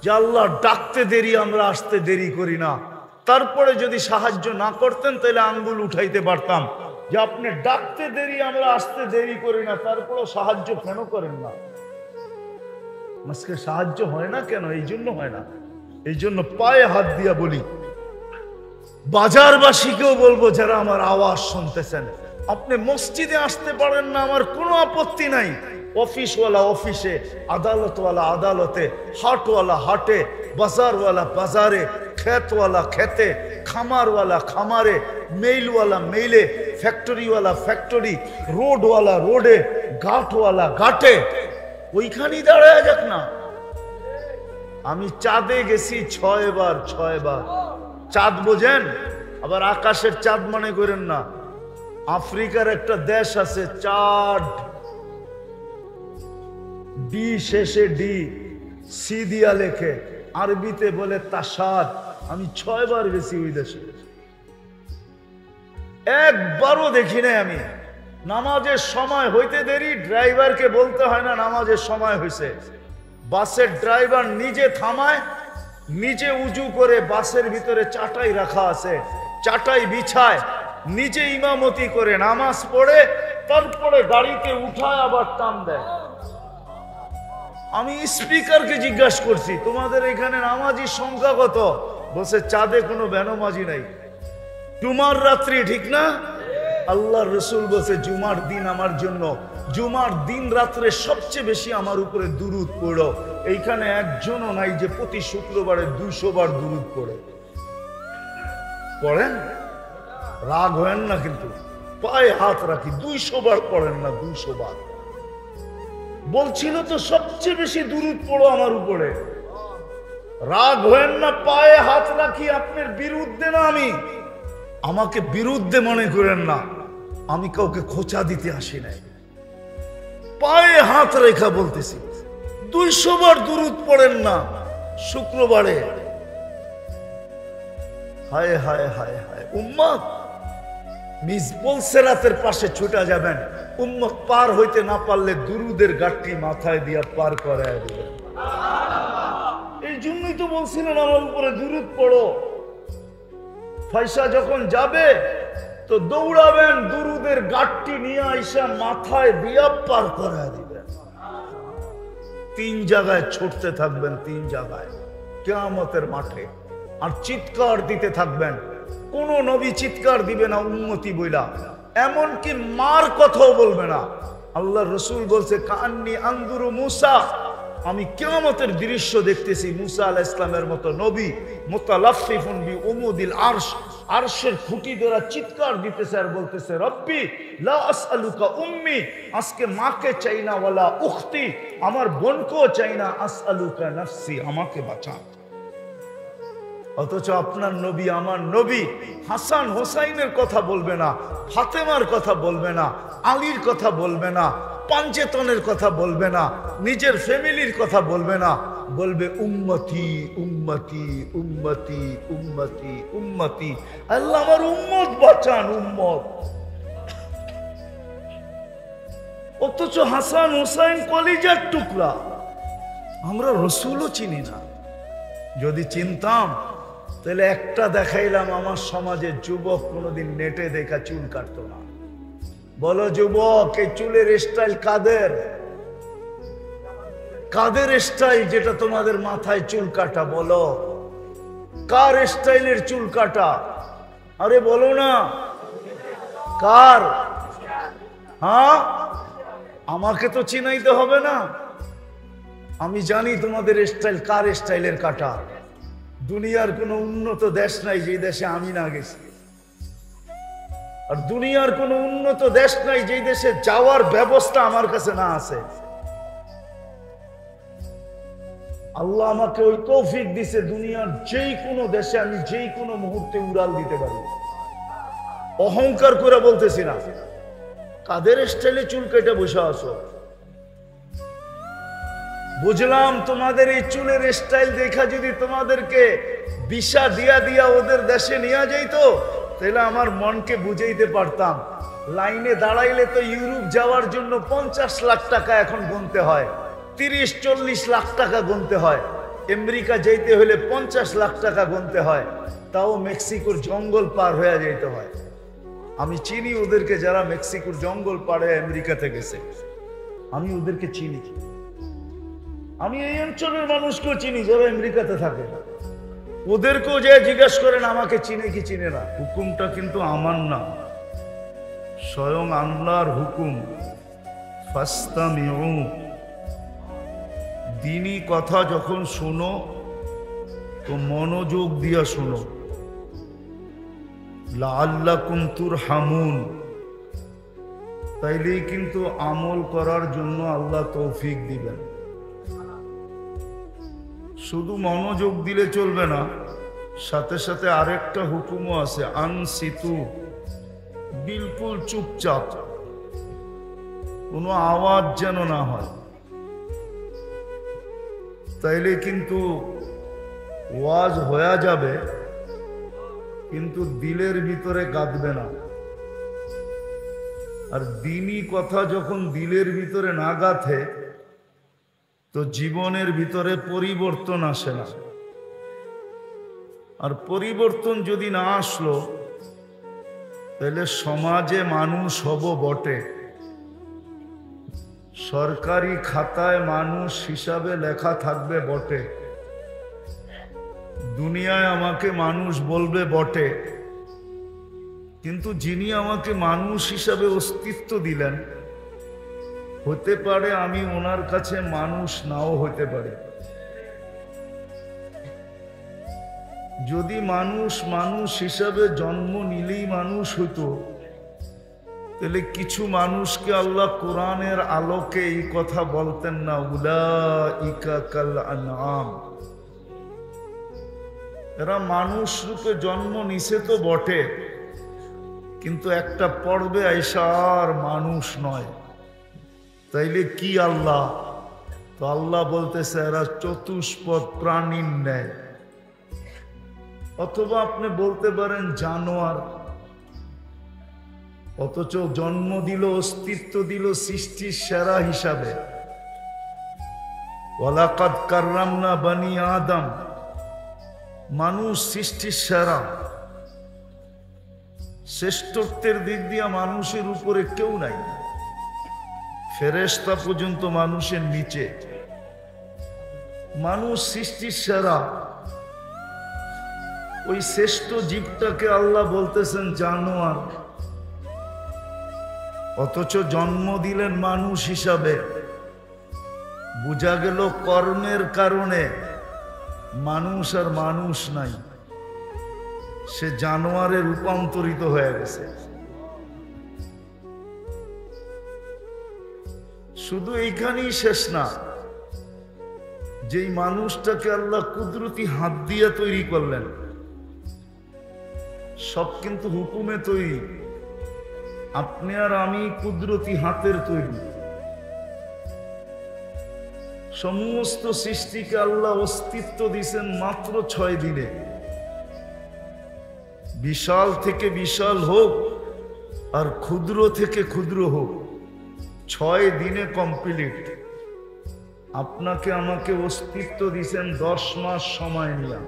যে আল্লাহ ডাকতে দেরি, আমরা আসতে দেরি করি না। তারপরে যদি সাহায্য না করতেন তাহলে আঙ্গুল উঠাইতে পারতাম যে আপনি ডাকতে দেরি, আমরা আসতে দেরি করি না, তারপরেও সাহায্য কেন করেন না? আজকে সাহায্য হয় না কেন? এই জন্য হয় না। এই জন্য পায়ে হাত দিয়া বলি, বাজারবাসীকেও বলবো যারা আমার আওয়াজ শুনতেছেন, আপনি মসজিদে আসতে পারেন না, আমার কোনো আপত্তি নাই। অফিসওয়ালা অফিসে, আদালতওয়ালা আদালতে, হাটওয়ালা হাটে, বাজারওয়ালা বাজারে, খেতওয়ালা খেতে, খামারওয়ালা খামারে, মেইলওয়ালা মেইলে, ফ্যাক্টরিওয়ালা ফ্যাক্টরি, রোডওয়ালা রোডে, ঘাটওয়ালা ঘাটে, ওইখানেই দাঁড়ায় যাক না। আমি চাঁদে গেছি 6 বার। চাঁদ বোঝেন? আবার আকাশের চাঁদ মনে করেন না। আফ্রিকার একটা দেশ আছে চাঁদ, ডি শেষে ডি, সি দিয়া লেখে, আরবিতে বলে তাসাদ। আমি 6 বার গেছি ওই দেশে, একবারও দেখি নাই আমি। নামাজের সময় হইতে দেরি, ড্রাইভারকে বলতে হয় না নামাজের সময় হয়েছে। বাসের ড্রাইভার নিজে থামায়, নিজে উজু করে, বাসের ভিতরে চাটাই রাখা আছে, চাটাই বিছায়, নিজে ইমামতি করে নামাজ পড়ে, তারপরে গাড়িতে উঠায় আবার টান দেয়। আমি স্পিকারকে জিজ্ঞাসা করছি, তোমাদের এখানে নামাজির সংখ্যা কত? বলছে চাঁদে কোনো বেনমাজি নাই। জুমার রাত্রি, ঠিক না? আল্লাহর রাসূল বলছে জুমার দিন আমার জন্য, জুমার দিন রাত্রে সবচেয়ে বেশি আমার উপরে দুরূদ পড়ো। এইখানে একজনও নাই যে প্রতি শুক্রবারে 200 বার দুরূদ পড়ে। পড়েন? রাগ হয় না কিন্তু, পায়ে হাত রাখি, 200 বার পড়েন না? 200 বার বলছিল তো, সবচেয়ে বেশি দুরূদ পড়ো আমার উপরে। রাগ হয় না, পায়ে হাত রাখি, আপনার বিরুদ্ধে না আমি, আমাকে বিরুদ্ধে মনে করেন না, আমি কাউকে খোঁচা দিতে আসি নাই। পায়ে হাত রেখা বলতেছি, 200 বার দুরূদ পড়েন না শুক্রবারে? হায় হায় হায় হায়। উম্মত মিজবুল সিরাতের পাশে ছুটা যাবেন, উম্মত পার হইতে না পারলে দুরুদের গাঠটি মাথায় দিয়া পার করায় দিবেন। এই জন্যই তো বলছিলেন আমার উপরে দুরূদ পড়ো। পয়সা যখন যাবে তো দৌড়াবেন, দুরুদের গাঠটি নিয়ে আইসা মাথায় দিয়া পার করায় দিবেন। 3 জায়গায় ছুটতে থাকবেন, 3 জায়গায় কিয়ামতের মাঠে, আর চিৎকার দিতে থাকবেন। কোন নবী চিৎকার দিবে না উম্মতি বইলা, এমনকি মার কথাও বলবে না। আল্লাহ রসুল বলছে কান্নি আনজুরু মুসা, আমি কিয়ামতের দৃশ্য দেখতেছি। মুসা আলাইহিস সালামের মতো নবী মুতালাফফিফুন বিউমুদিল আরশ, আরশের খুঁটি ধরে চিৎকার দিতেছে আর বলতেছে রব্বি লা আসআলুকা উম্মি, আজকে মাকে চাই না, ওয়ালা উখতি, আমার বোনকেও চাই না, আসআলুকা নাফসি, আমাকে বাঁচা। অথচ আপনার নবী, আমার নবী হাসান হোসাইনের কথা বলবে না, ফাতেমার কথা বলবে না, আলীর কথা বলবে না, পাঞ্চেতনের কথা বলবে না, নিজের ফ্যামিলির কথা বলবে না, বলবে উম্মতি উম্মতি উম্মতি উম্মতি উম্মতি। আল্লাহ আমার উম্মত বাঁচান, উম্মত। অথচ হাসান হোসেন কলিজার টুকরা, আমরা রসুলও চিনি না। যদি চিনতাম তাহলে একটা দেখাইলাম, আমার সমাজের যুবক কোনোদিন নেটে দেখা চুল কাটতো না। বলো যুবক, এই চুলের স্টাইল কাদের? কাদের স্টাইল যেটা তোমাদের মাথায় চুল কাটা? বলো কার স্টাইলের চুল কাটা? আরে বলো না কার? হ্যাঁ, আমাকে তো চিনাইতে হবে না, আমি জানি তোমাদের স্টাইল কার স্টাইলের কাটা। দুনিয়ার কোনো উন্নত দেশ নাই যে দেশে আমি না গেছি, আর দুনিয়ার কোনো উন্নত দেশ নাই যে দেশে যাওয়ার ব্যবস্থা আমার কাছে না আছে। আল্লাহ আমাকে ওই তৌফিক দিছে, দুনিয়ার যেই কোনো দেশে আমি যেই কোনো মুহূর্তে উড়াল দিতে পারি। অহংকার করে বলতেছি না। কাদের স্টাইলে চুল কেটে বসে আসো? বুঝলাম তোমাদের এই চুলের স্টাইল দেখা যদি তোমাদেরকে ভিসা দিয়া দিয়া ওদের দেশে নিয়ে যাইতো, তাহলে আমার মনকে বুঝাইতে পারতাম। লাইনে দাঁড়াইলে তো ইউরোপ যাওয়ার জন্য 50 লাখ টাকা এখন গুনতে হয়, 30-40 লাখ টাকা গুনতে হয়। আমেরিকা যাইতে হলে 50 লাখ টাকা গুনতে হয়, তাও মেক্সিকোর জঙ্গল পার হয়ে যাইতে হয়। আমি চিনি ওদেরকে, যারা মেক্সিকোর জঙ্গল পাড়ে আমেরিকাতে গেছে, আমি ওদেরকে চিনি। আমি এই অঞ্চলের মানুষকেও চিনি যারা আমেরিকাতে থাকে, ওদেরকেও যে জিজ্ঞাসা করেন আমাকে চিনে কি চিনে না। হুকুমটা কিন্তু আমার না, স্বয়ং আল্লাহর হুকুম। ফাস্তামিউ, দ্বীনি কথা যখন শোনো তো মনোযোগ দিয়া শোনো। লাআল্লাকুম তুরহামুন, তাইলেই কিন্তু আমল করার জন্য আল্লাহ তৌফিক দিবেন। শুধু মনোযোগ দিলে চলবে না, সাথে সাথে আরেকটা হুকুমও আছে, আনসিতু, বিলকুল চুপচাপ, কোনো আওয়াজ যেন না হয়। তাইলে কিন্তু ওয়াজ হয়ে যাবে, কিন্তু দিলের ভিতরে গাঁথবে না। আর দ্বীনি কথা যখন দিলের ভিতরে না গাঁথে, তো জীবনের ভিতরে পরিবর্তন আসে না। আর পরিবর্তন যদি না আসলো, তাহলে সমাজে মানুষ হব বটে, সরকারি খাতায় মানুষ হিসাবে লেখা থাকবে বটে, দুনিয়ায় আমাকে মানুষ বলবে বটে, কিন্তু যিনি আমাকে মানুষ হিসাবে অস্তিত্ব দিলেন, হতে পারে আমি ওনার কাছে মানুষ নাও হতে পারে। যদি মানুষ মানুষ হিসাবে জন্ম নিলেই মানুষ হতো, তাহলে কিছু মানুষকে আল্লাহ কোরআনের আলোকে এই কথা বলতেন না, উলাইকা কাল আনআম, এরা মানুষ রূপে জন্ম নিছে তো বটে, কিন্তু একটা পর্বে আইসা আর মানুষ নয়। তাইলে কি আল্লাহ? তো আল্লাহ বলতেছে এরা চতুষ্পদ প্রাণীর ন্যায়, অথবা আপনি বলতে পারেন জানোয়ার, অথচ জন্ম দিল, অস্তিত্ব দিল সৃষ্টির সেরা হিসাবে। ওয়ালাকাদ কাররামনা বানি আদম, মানুষ সৃষ্টির সেরা, শ্রেষ্ঠত্বের দিক দিয়ে মানুষের উপরে কেউ নাই, ফেরেশতা পর্যন্ত মানুষের নিচে। মানুষ সৃষ্টির সেরা, ওই শ্রেষ্ঠ জীবটাকে আল্লাহ বলতেছেন জানোয়ার, অথচ জন্ম দিলেন মানুষ হিসাবে। বোঝা গেল কর্মের কারণে মানুষ আর মানুষ নাই, সে জানোয়ারে রূপান্তরিত হয়ে গেছে। শুধু এইখানেই শেষ না, যেই মানুষটাকে আল্লাহ কুদরতি হাত দিয়ে তৈরি করলেন, সব কিন্তু হুকুমে তৈরি। আপনি আর আমি কুদরতি হাতের তৈরি, সমস্ত সৃষ্টিকে আল্লাহ অস্তিত্ব দিয়েছেন মাত্র 6 দিনে। বিশাল থেকে বিশাল হোক আর ক্ষুদ্র থেকে ক্ষুদ্র হোক, 6 দিনে কমপ্লিট। আপনাকে আমাকে অস্তিত্ব দিয়েছেন 10 মাস সময় নিয়ে।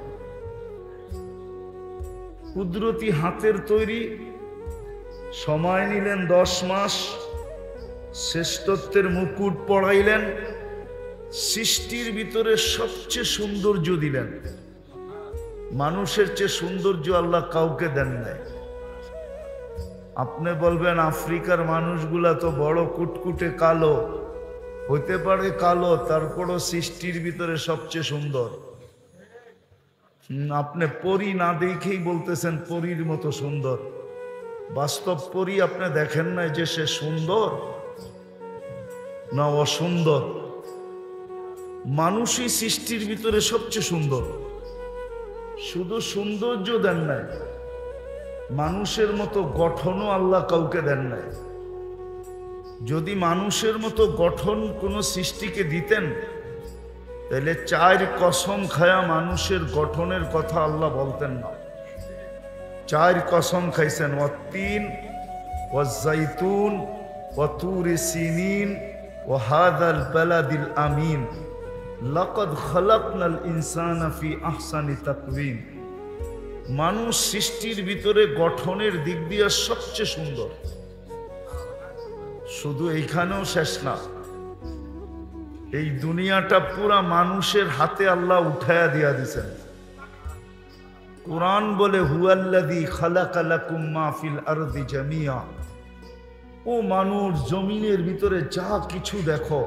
কুদরতি হাতের তৈরি, সময় নিলেন 10 মাস, শ্রেষ্ঠত্বের মুকুট পড়াইলেন, সৃষ্টির ভিতরে সবচেয়ে সৌন্দর্য দিলেন। মানুষের চেয়ে সৌন্দর্য আল্লাহ কাউকে দেন নাই। আপনি বলবেন আফ্রিকার মানুষগুলা তো বড় কুটকুটে কালো, হইতে পারে কালো, তারপরও সৃষ্টির ভিতরে সবচেয়ে সুন্দর। আপনি পরী না দেখেই বলতেছেন পরীর মতো সুন্দর। বাস্তব পরী আপনি দেখেন নাই যে সে সুন্দর না অসুন্দর। মানুষই সৃষ্টির ভিতরে সবচেয়ে সুন্দর। শুধু সৌন্দর্য দেন নাই, মানুষের মতো গঠনও আল্লাহ কাউকে দেন নাই। যদি মানুষের মতো গঠন কোনো সৃষ্টিকে দিতেন, তাহলে 4 কসম খায়া মানুষের গঠনের কথা আল্লাহ বলতেন না। 4 কসম খাইছেন, ওয়াত্তিন ওয়াজ্জাইতুন ওয়াতুরি সিনিন ওয়া হাযাল বালাদিল আমিন লাকাদ খালাকনাল ইনসানা ফি আহসানি তাকওয়িম। মানুষ সৃষ্টির ভিতরে গঠনের দিক দিয়ে সবচেয়ে সুন্দর। শুধু এইখানেও শেষ না, এই দুনিয়াটা পুরা মানুষের হাতে আল্লাহ উঠায়া দিয়া দিছেন। কুরআন বলে হুয়াল্লাযী খালাকা লাকুম মা ফিল আরদি জামিয়া। ও মানুষ, জমিনের ভিতরে যা কিছু দেখো,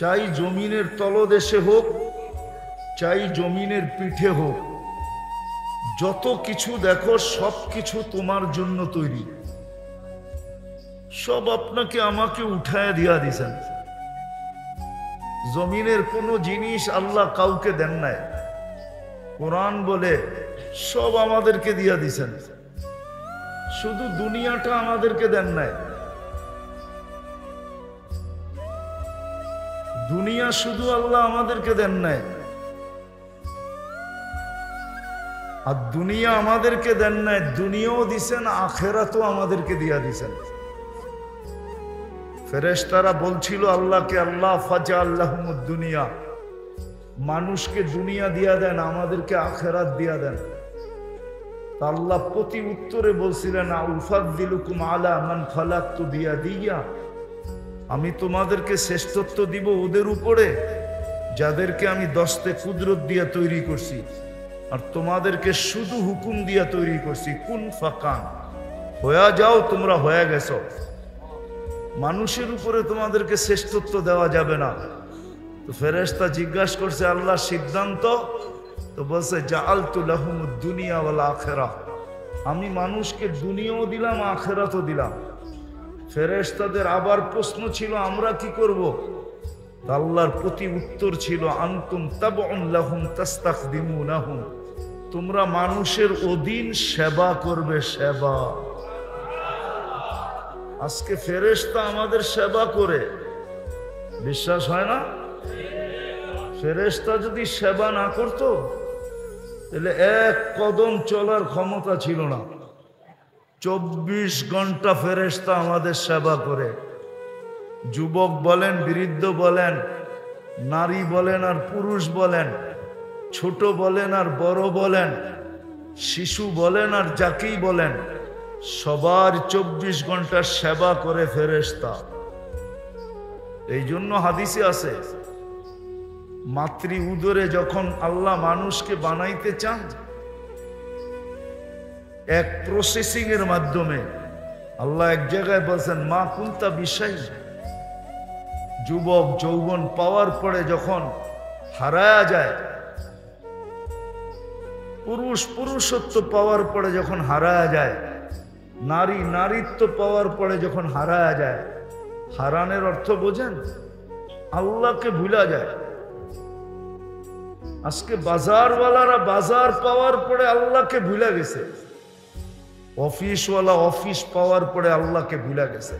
চাই জমিনের তলদেশে হোক, চাই জমিনের পিঠে হোক, যত কিছু দেখো সব কিছু তোমার জন্য তৈরি। সব আপনাকে আমাকে উঠায়া দিয়া দিছেন। জমিনের কোনো জিনিস আল্লাহ কাউকে দেন নাই। কোরআন বলে সব আমাদেরকে দিয়া দিছেন, শুধু দুনিয়াটা আমাদেরকে দেন নাই। দুনিয়া শুধু আল্লাহ আমাদেরকে দেন নাই, আর দুনিয়া আমাদেরকে দেন নাই, দুনিয়াও দিছেন, আখিরাতও আমাদেরকে দিয়া দিছেন। ফেরেশতারা বলছিল আল্লাহকে, আল্লাহ ফাজআল্লাহুমুদ দুনিয়া, মানুষকে দুনিয়া দিয়া দেন, আমাদেরকে আখিরাত দিয়া দেন। আল্লাহ প্রতি উত্তরে বলছিলেন, আউফাদ্দিলুকুম আলা মান খালাকতু বিয়াদিয়া, আমি তোমাদেরকে শ্রেষ্ঠত্ব দিব ওদের উপরে যাদেরকে আমি দস্তে কুদরত দিয়া তৈরি করছি, আর তোমাদেরকে শুধু হুকুম দিয়া তৈরি করছি। কুন ফাকান, হয়ে যাও, তোমরা হয়ে গেছো। মানুষের উপরে তোমাদেরকে শ্রেষ্ঠত্ব দেওয়া যাবে না। তো ফেরেশতা জিজ্ঞাসা করছে, আল্লাহ সিদ্ধান্ত? তো বলছে জাআলতু লাহুমুদ দুনিয়া ওয়াল আখিরাহ, আমি মানুষকে দুনিয়াও দিলাম, আখিরাতও দিলাম। ফেরেশতাদের আবার প্রশ্ন ছিল, আমরা কি করব? আল্লাহর প্রতি উত্তর ছিল, আনতুম তাবউন লাহুম তাস্তাখদিমুনাহুম, তোমরা মানুষের অধীন সেবা করবে। সেবা। আজকে ফেরেশতা আমাদের সেবা করে, বিশ্বাস হয় না? ফেরেশতা যদি সেবা না করত, তাহলে 1 কদম চলার ক্ষমতা ছিল না। 24 ঘন্টা ফেরেশতা আমাদের সেবা করে। যুবক বলেন, বৃদ্ধ বলেন, নারী বলেন আর পুরুষ বলেন, ছোট বলেন আর বড় বলেন, শিশু বলেন আর যাকেই বলেন, সবার 24 ঘন্টা সেবা করে ফেরেশতা। এই জন্য হাদিসে আছে, মাতৃ উদরে যখন আল্লাহ মানুষকে বানাইতে চান, এক প্রসেসিং এর মাধ্যমে আল্লাহ এক জায়গায় বলছেন, মা কুন্তা বিষয়, যুবক যৌবন পাওয়ার পরে যখন হারায়া যায়, পুরুষ পুরুষত্ব পাওয়ার পরে যখন হারায়া যায়, নারী নারীত্ব পাওয়ার পরে যখন হারায়া যায়, হারানের অর্থ বোঝেন? আল্লাহকে ভুলা যায়। আজকে বাজারওয়ালারা বাজার পাওয়ার পরে আল্লাহকে ভুলা গেছে, অফিসওয়ালা অফিস পাওয়ার পরে আল্লাহকে ভুলা গেছে,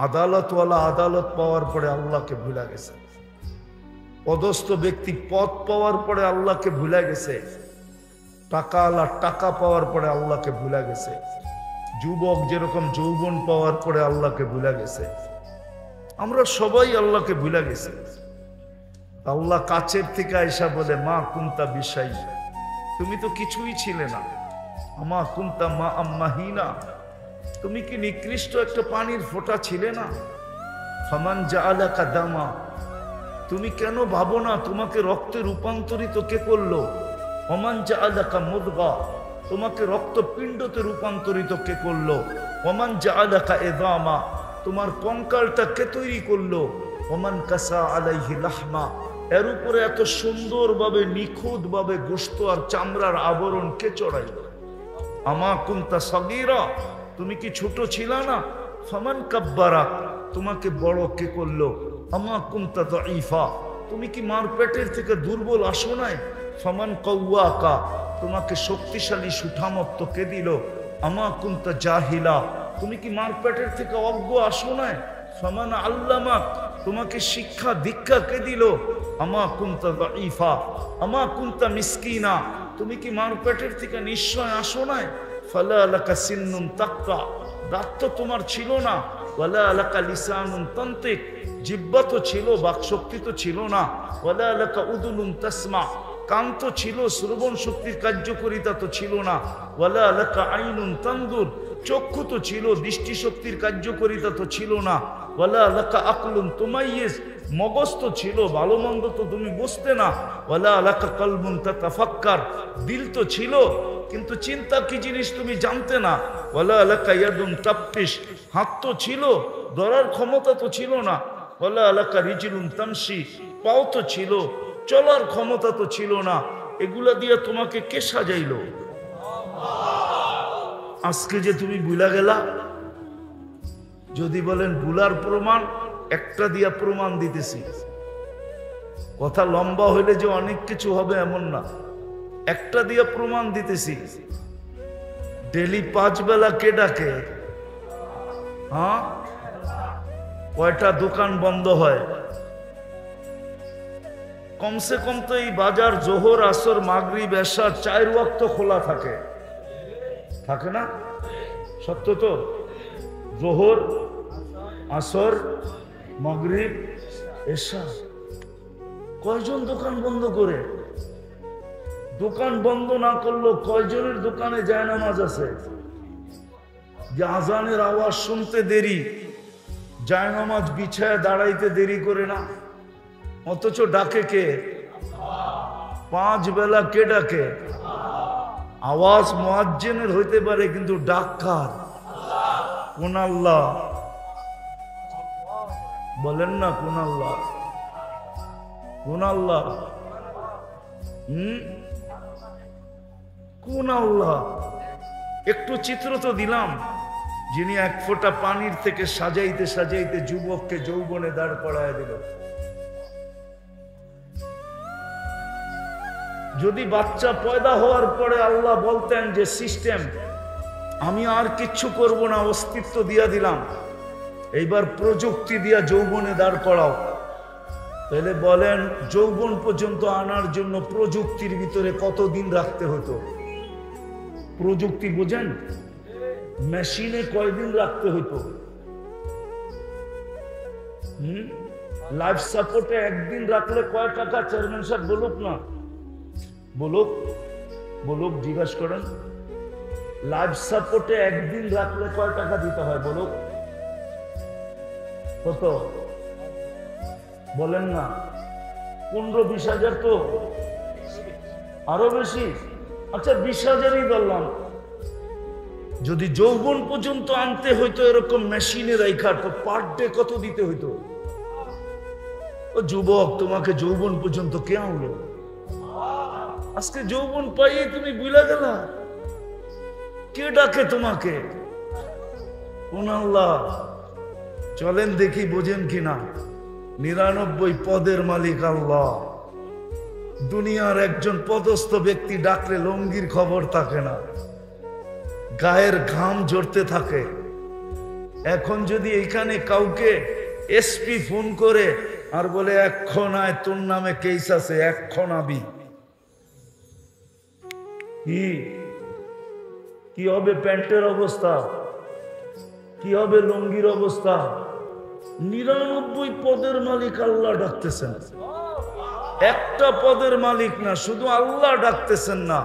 আদালতওয়ালা আদালত পাওয়ার পরে আল্লাহকে ভুলা গেছে। পদস্থ ব্যক্তি পদ পাওয়ার পরে আল্লাহকে ভুলে গেছে, টাকাওয়ালা টাকা পাওয়ার পরে আল্লাহকে ভুলে গেছে, যুবক যেরকম যৌবন পাওয়ার পরে আল্লাহকে ভুলে গেছে। আমরা সবাই আল্লাহকে ভুলে গেছি। আল্লাহ কাছের থেকে আয়সা বলে, মা কুন্তা বিশাই, তুমি তো কিছুই ছিলে না। আমা কুন্তা মা আম্মাহিনা, তুমি কি নিকৃষ্ট একটা পানির ফোঁটা ছিলে না? ফামান জাআলাকা দামা, তুমি কেন ভাবো না তোমাকে রক্তে রূপান্তরিত কে করলো? ওমান জাআলাকা মুদগা, তোমাকে রক্তপিণ্ডতে রূপান্তরিত কে করলো? ওমান জাআলাকা ইযামা, তোমার কঙ্কালটা কে তৈরি করলো? ওমান কাসা আলাইহি লাহমা, এর উপরে এত সুন্দরভাবে নিখুঁতভাবে গোশত আর চামড়ার আবরণ কে চড়াইল? আমা কুনতা সাগীরা, তুমি কি ছোট ছিলা না? ফামান কাব্বারা, তোমাকে বড় কে করলো? আমা কুনতা দাঈফা, তুমি কি মার পেটের থেকে দুর্বল আসো নাই? ফামান কাওয়াকা, তোমাকে শক্তিশালী সুঠামত্ব কে দিল? আমা কুনতা জাহিলা, তুমি কি মার পেটের থেকে অজ্ঞ আসো নাই? ফামান আল্লামাক, তোমাকে শিক্ষা দীক্ষা কে দিল? আমা কুনতা দাঈফা, আমা কুনতা মিসকিনা, তুমি কি মার পেটের থেকে নিশ্চয় আসো নাই? ফালা লাকা সিন্নুন তাক্তা, দাঁত তো তোমার ছিল না। ওয়ালা লাকা লিসানুন তান্তিক, জিহ্বা তো ছিল, বাকশক্তি তো ছিল না। ওয়ালা লাকা উদুনুন তাসমা, কান তো ছিল, শ্রবণ শক্তির কার্যকারিতা তো ছিল না। ওয়ালা লাকা আইনুন তানদুর, চক্ষু তো ছিল, দৃষ্টি শক্তির কার্যকারিতা তো ছিল না। ওয়ালা লাকা আকলুন তুমাইয়িজ, মগজ তো ছিল, ভালো মন্দ তো তুমি বুঝতে না। ওয়ালা লাকা কলবুন তাতাফাক্কার, দিল তো ছিল কিন্তু চিন্তা কি জিনিস তুমি জানতে না। ওয়ালা লাকা ইয়াদুন তাবতিশ, হাত তো ছিল, ধরার ক্ষমতা তো ছিল না। ওয়ালা লাকা রিজলুন তামশি, পাও তো ছিল, চলার ক্ষমতা তো ছিল না। এগুলা দিয়ে তোমাকে কে সাজাইলো? আজকে যে তুমি ভুলা গেলা, যদি বলেন ভুলার প্রমাণ, একটা দিয়া প্রমাণ দিতেছি। কথা লম্বা হইলে যে অনেক কিছু হবে এমন না, একটা দিয়া প্রমাণ দিতেছি। ডেলি 5 বেলা কে ডাকে? হ্যাঁ, কয়টা দোকান বন্ধ হয়? কমসে কম তো এই বাজার জোহর আসর মাগরিব এশা 4 ওয়াক্ত খোলা থাকে, থাকে না? সত্য তো? জোহর আসর মাগরিব এশা, কয়জন দোকান বন্ধ করে? দোকান বন্ধ না করলেও কয়জনের দোকানে জায়নামাজ আছে যে আজানের আওয়াজ শুনতে দেরি, জায়নামাজ বিছায় দাঁড়াইতে দেরি করে না? অথচ ডাকে কে? 5 বেলা কে ডাকে? আওয়াজ মুয়াজ্জিনের হইতে পারে কিন্তু ডাক কার? কোন আল্লাহ? বলেন না কোন আল্লাহ? কোন আল্লাহ? কোন আল্লাহ? একটু চিত্র তো দিলাম, যিনি 1 ফোঁটা পানির থেকে সাজাইতে সাজাইতে যুবককে যৌবনে দাঁড় করায় দিল। যদি বাচ্চা পয়দা হওয়ার পরে আল্লাহ বলতেন যে সিস্টেম, আমি আর কিচ্ছু করব না, অস্তিত্ব দিয়া দিলাম, এইবার প্রযুক্তি দিয়া যৌবনে দাঁড় করাও, তাহলে বলেন যৌবন পর্যন্ত আনার জন্য প্রযুক্তির ভিতরে কতদিন রাখতে হতো? প্রযুক্তি বোঝেন? মেশিনে কয়দিন রাখতে হতো? লাইফ সাপোর্টে 1 দিন রাখলে কয় টাকা? চেয়ারম্যান সাহেব বলুক না, বলুক, বলুক, জিজ্ঞাসা করেন। লাইফ সাপোর্টে 1 দিন রাখলে কয় টাকা দিতে হয় বলুক? কত বলেন না? 15-20 হাজার তো, আরো বেশি। আচ্ছা 20 হাজারই বললাম। যদি যৌবন পর্যন্ত আনতে হইতো এরকম মেশিনে রাইখা, তো পার ডে কত দিতে হইতো? ও যুবক, তোমাকে যৌবন পর্যন্ত কে আনলো? আজকে যৌবন পাইয়ে তুমি ভুলে গেলা। কে ডাকে তোমাকে? কোন আল্লাহ? চলেন দেখি বোঝেন কিনা। 99 পদের মালিক আল্লাহ। দুনিয়ার একজন পদস্থ ব্যক্তি ডাকলে লঙ্গির খবর থাকে না, গায়ের ঘাম ঝরতে থাকে। এখন যদি এখানে কাউকে এসপি ফোন করে আর বলে এক্ষণ আয়, তোর নামে কেস আছে, এক্ষণ আবি। কি হবে প্যান্টের অবস্থা, কি হবে লুঙ্গির অবস্থা? 99 পদের মালিক আল্লাহ ডাকতেছেন, একটা পদের মালিক না, শুধু আল্লাহ ডাকতেছেন না,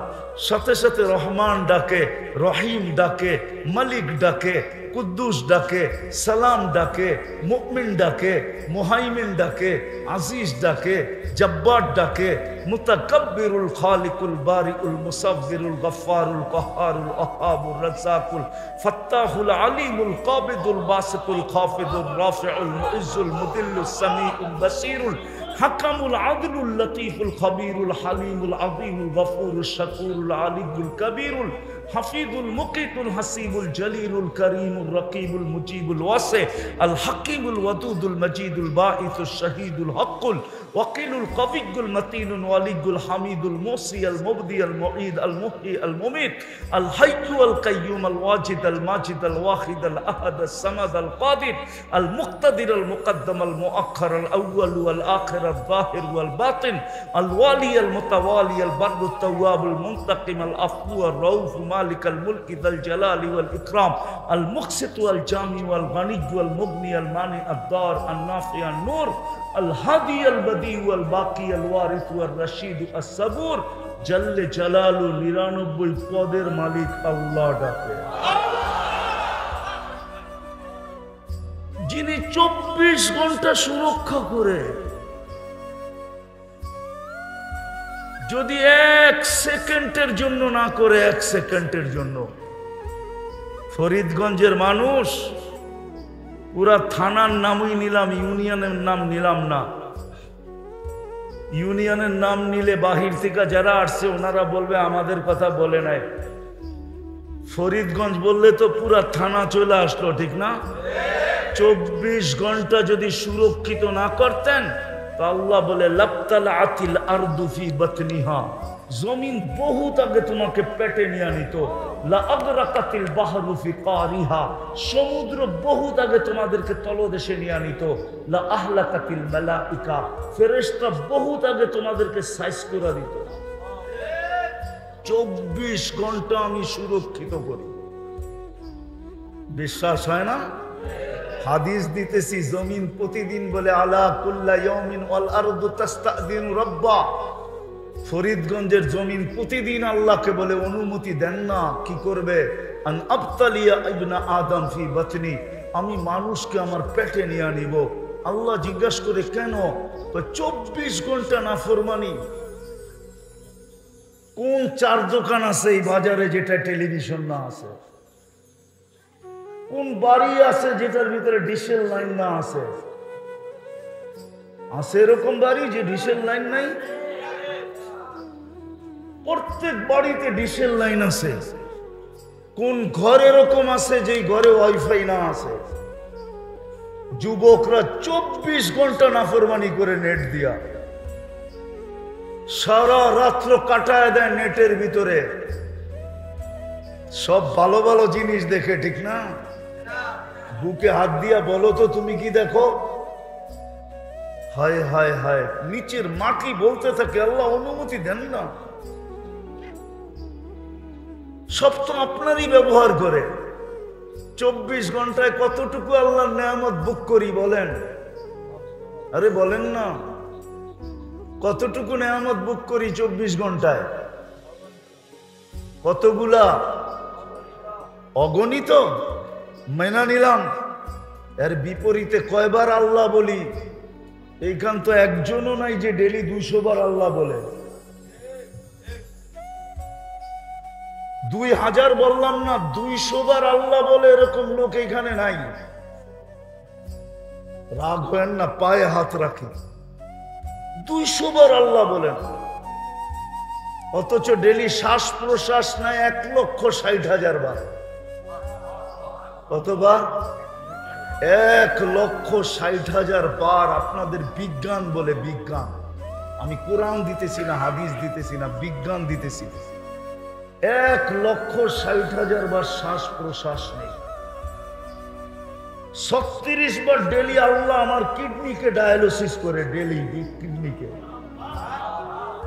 সাথে সাথে রহমান ডাকে, রহিম ডাকে, মালিক ডাকে, কুদ্দুস ডাকে, সালাম ডাকে, মুমিন ডাকে, মুহাইমিন ডাকে, আজিজ ডাকে, জব্বার ডাকে, মুতাকাব্বিরুল খালিকুল বারিউল মুসাব্বিরুল গফফারুল কহ্হারুল ওয়াহ্হাবুর রাজ্জাকুল ফাত্তাহুল আলিমুল কাবিদুল বাসিতুল খাফিদুর রাফিউল মুইজ্জুল মুদিল্লুস সামিউল বাসীরুল হাকামুল আদলুল লতীফুল খবীরুল হালিমুল আযীমুল গফুরুশ শাকুরুল আলিয়ুল কবীরুল হাফিজুল মুকিতুল হাসিবুল জলিলুল করিমুল রকিবুল মুজিবুল ওয়াসি আল হাকিমুল ওয়াদুদুল মজিদুল বাঈসুশ শহীদুল হকুল ওয়াকিলুল কবিয়ুল মতিনুল ওয়ালিয়ুল হামিদুল মুসি আল মুবদি আল মুঈদ আল মুহয়ি আল মুমীত আল হাইয়্যু আল কাইয়্যুম আল ওয়াজিদ আল মাজিদ আল ওয়াহিদ আল আহাদ আস সামাদ আল কাদির আল মুক্তাদির আল মুকদ্দম আল মুআখ্খার আল আউয়াল ওয়াল আখির আল যাহির ওয়াল বাতিন আল ওয়ালি আল মুতাওয়ালি আল বাররু তাওয়াব আল মুনতাকিম আল আফু আর রাউফ মালিক আল মুলক যাল জালালি ওয়াল ইকরাম আল মুকসিত ওয়াল জামি ওয়াল গনি ওয়াল মুগনি আল মানি আদ দার আন নাফি আন নূর আল হাদি আল বদি ওয়াল বাকি আল ওয়ারিস ওয়াল রশিদ আস সাবুর জল্লে জালালু 99 পদের মালিক আল্লাহ ডাকে, যিনি 24 ঘন্টা সুরক্ষা করে। যদি 1 সেকেন্ডের জন্য না করে, 1 সেকেন্ডের জন্য, ফরিদগঞ্জের মানুষ, পুরা থানার নামই নিলাম, ইউনিয়নের নাম নিলাম না। ইউনিয়নের নাম নিলে বাহির থেকে যারা আসছে ওনারা বলবে আমাদের কথা বলে নাই। ফরিদগঞ্জ বললে তো পুরা থানা চলে আসলো, ঠিক না? 24 ঘন্টা যদি সুরক্ষিত না করতেন তো আল্লাহ বলে লাবতালাআতিল আরদু ফি বাতনিহা, জমিন বহুত আগে তোমাকে পেটে নিয়ে নিত। লা আগরাকাতিল বাহরু ফি কারিহা, সমুদ্র বহুত আগে তোমাদেরকে তলদেশে নিয়ে নিত। লা আহলাকাতিল মালাইকা, ফেরেশতা বহুত আগে তোমাদেরকে সাইজ করে দিত। 24 ঘন্টা আমি সুরক্ষিত করি। বিশ্বাস হয় না? হাদিস দিতেছি, জমিন প্রতিদিন বলে আলা কুল্লা ইয়াউমিন ওয়াল আরদু তাস্তাযিনু রাব্বা। ফরিদগঞ্জের জমিন প্রতিদিন আল্লাহকে বলে অনুমতি দেন না, কি করবে? আন আবতালিয়া ইবনা আদম ফি বাতনি, আমি মানুষকে আমার পেটে নিয়ে নিব। আল্লাহ জিজ্ঞাসা করে কেন? 24 ঘন্টা নাফরমানি। কোন চার দোকান আছে এই বাজারে যেটা টেলিভিশন না আছে? কোন বাড়ি আছে যেটার ভিতরে ডিশেল লাইন না আছে? আছে এরকম বাড়ি যে ডিশেল লাইন নাই? প্রত্যেক বাড়িতে ডিশেল লাইন আছে। কোন ঘর এরকম আছে যে ঘরে ওয়াইফাই না আছে? যুবকরা 24 ঘন্টা নাফরমানি করে নেট দিয়া সারা রাত্র কাটায় দেয় নেটের ভিতরে, সব ভালো ভালো জিনিস দেখে, ঠিক না? বুকে হাত দিয়া বলো তো তুমি কি দেখো? হায় হায় হায়, নিচের মাটি বলতে থাকে আল্লাহ অনুমতি দেন না। সব তো আপনারই ব্যবহার করে। 24 ঘন্টায় কতটুকু আল্লাহর নেয়ামত বুক করি বলেন? আরে বলেন না, কতটুকু নেয়ামত বুক করি 24 ঘন্টায়? কতগুলা? অগণিত। মেনা নিলাম। এর বিপরীতে কয়বার আল্লাহ বলি? এইখান তো একজনও নাই যে ডেলি 200 বার আল্লাহ বলে। 2000 বললাম না, 200 বার আল্লাহ বলে এরকম লোক এখানে নাই। রাগ হয় না, পায়ে হাত রাখি। 200 বার আল্লাহ বলেন, অথচ ডেলি শ্বাস প্রশ্বাস নাই 1,60,000 বার। কতবার? 1,60,000 বার। আপনাদের বিজ্ঞান বলে, বিজ্ঞান। আমি কোরআন দিতেছি না, হাদিস দিতেছি না, বিজ্ঞান দিতেছি। 1,60,000 বার শ্বাস প্রশ্বাস নেই। 36 বার ডেলি আল্লাহ আমার কিডনিকে ডায়ালিসিস করে, ডেলি কিডনিকে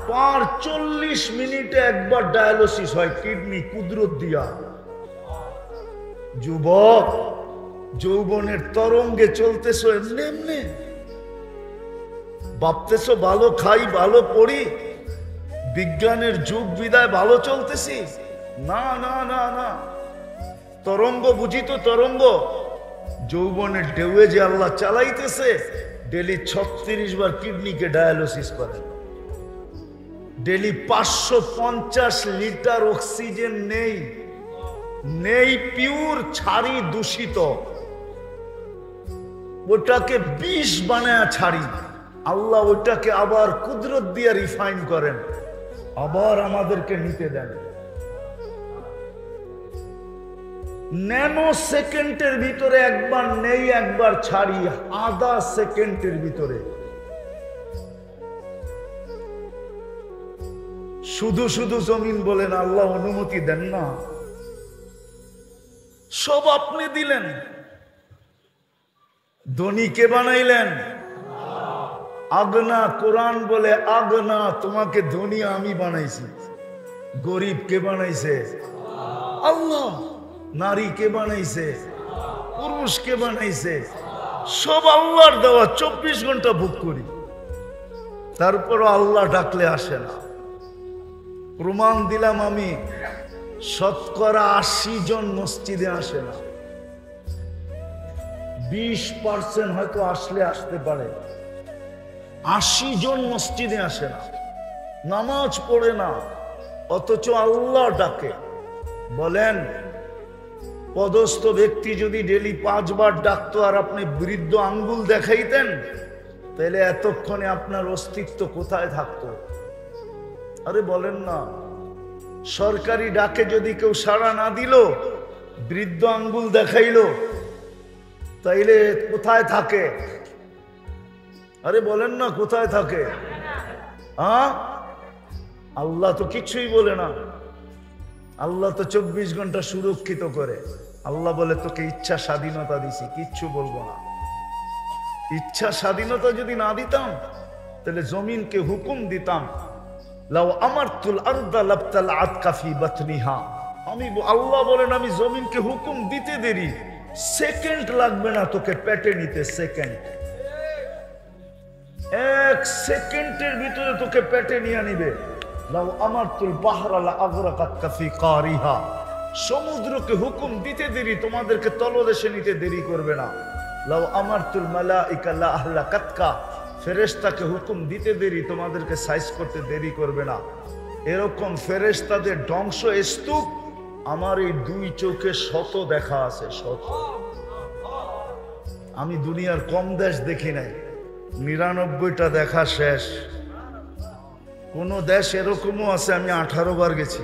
40 মিনিটে একবার ডায়ালিসিস হয় কিডনি কুদরত দিয়া। যুবক, যৌবনের তরঙ্গে চলতেছো এমনি এমনি, ভাবতেছো ভালো খাই ভালো পড়ি, বিজ্ঞানের যুগ বিদায় ভালো চলতেছি। না না না না, তরঙ্গ বুঝি তো তরঙ্গ, যৌবনের ঢেউয়ে যে আল্লাহ চালাইতেছে। ডেলি 36 বার কিডনিকে ডায়ালিসিস করে, ডেলি 550 লিটার অক্সিজেন নেই, নেই পিওর, ছাড়ি দূষিত, ওটাকে বিষ বানায় ছাড়ি। আল্লাহ ওটাকে আবার কুদরত দিয়ে রিফাইন করেন, আবার আমাদেরকে নিতে দেন। ন্যানো সেকেন্ডের ভিতরে একবার নেই একবার ছাড়ি, আধা সেকেন্ডের ভিতরে। শুধু শুধু জমিন বলেন আল্লাহ অনুমতি দেন না, সব আপনি দিলেন। ধনী কে বানাইলেন? আগনা, কোরআন বলে আগনা, তোমাকে ধনী আমি বানাইছি। গরিব কে বানাইছে? আল্লাহ। নারী কে বানাইছে? পুরুষ কে বানাইছে? সব আল্লাহর দেওয়া। 24 ঘন্টা ভোগ করি, তারপরও আল্লাহ ডাকলে আসে না। প্রমাণ দিলাম আমি, শতকরা 80 জন মসজিদে আসে না। 20% হয়তো আসলে আসতে পারে, 80 জন মসজিদে আসে না, নামাজ পড়ে না, অথচ আল্লাহ ডাকে। বলেন, পদস্থ ব্যক্তি যদি ডেলি 5 বার ডাকতো আর আপনি বৃদ্ধ আঙ্গুল দেখাইতেন, তাহলে এতক্ষণে আপনার অস্তিত্ব কোথায় থাকতো? আরে বলেন না, সরকারি ডাকে যদি কেউ সাড়া না দিল, বৃদ্ধ আঙ্গুল দেখাইল, তাইলে কোথায় থাকে? আরে বলেন না, কোথায় থাকে? আল্লাহ তো কিছুই বলে না। আল্লাহ তো 24 ঘন্টা সুরক্ষিত করে। আল্লাহ বলে তোকে ইচ্ছা স্বাধীনতা দিছি, কিচ্ছু বলবো না। ইচ্ছা স্বাধীনতা যদি না দিতাম, তাহলে জমিনকে হুকুম দিতাম, লাউ আমারতুল আরদা লাবতালাআত কাফি বাতনিহা। আমি আল্লাহ বলেন, আমি জমিনকে হুকুম দিতে দেরি, সেকেন্ড লাগবে না তোকে পেটে নিতে। সেকেন্ড, 1 সেকেন্ডের ভিতরে তোকে পেটে নিয়ে নিবে। লাউ আমারতুল বাহরা লাআগরাকাত কাফি কারিহা। সমুদ্রকে হুকুম দিতে দেরি, তোমাদেরকে তলদেশে নিতে দেরি করবে না। লাউ আমারতুল মালাইকা লা আহলাকাতকা। ফেরেশতাকে হুকুম দিতে দেরি, তোমাদেরকে সাইজ করতে দেরি করবে না। এরকম ফেরেশতাদের ধ্বংস স্তূপ আমার এই 2 চোখে শত দেখা আছে, শত। আমি দুনিয়ার কম দেশ দেখি নাই, 99টা দেখা শেষ। কোন দেশ এরকমও আছে আমি 18 বার গেছি।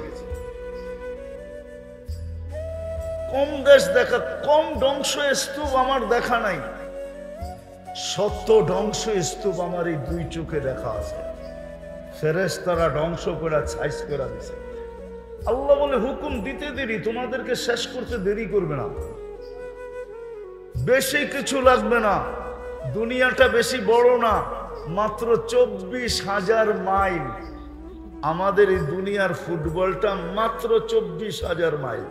কম দেশ দেখা, কম ধ্বংস স্তূপ আমার দেখা নাই। শত ধ্বংস স্তূপ আমার এই 2 চোখে দেখা আছে। ফেরেশতারা ধ্বংস করে সাইজ করে দিছে। আল্লাহ বলে হুকুম দিতে দেরি, তোমাদেরকে শেষ করতে দেরি করবে না। বেশি কিছু লাগবে না, দুনিয়াটা বেশি বড় না, মাত্র 24,000 মাইল। আমাদের এই দুনিয়ার ফুটবলটা মাত্র 24,000 মাইল।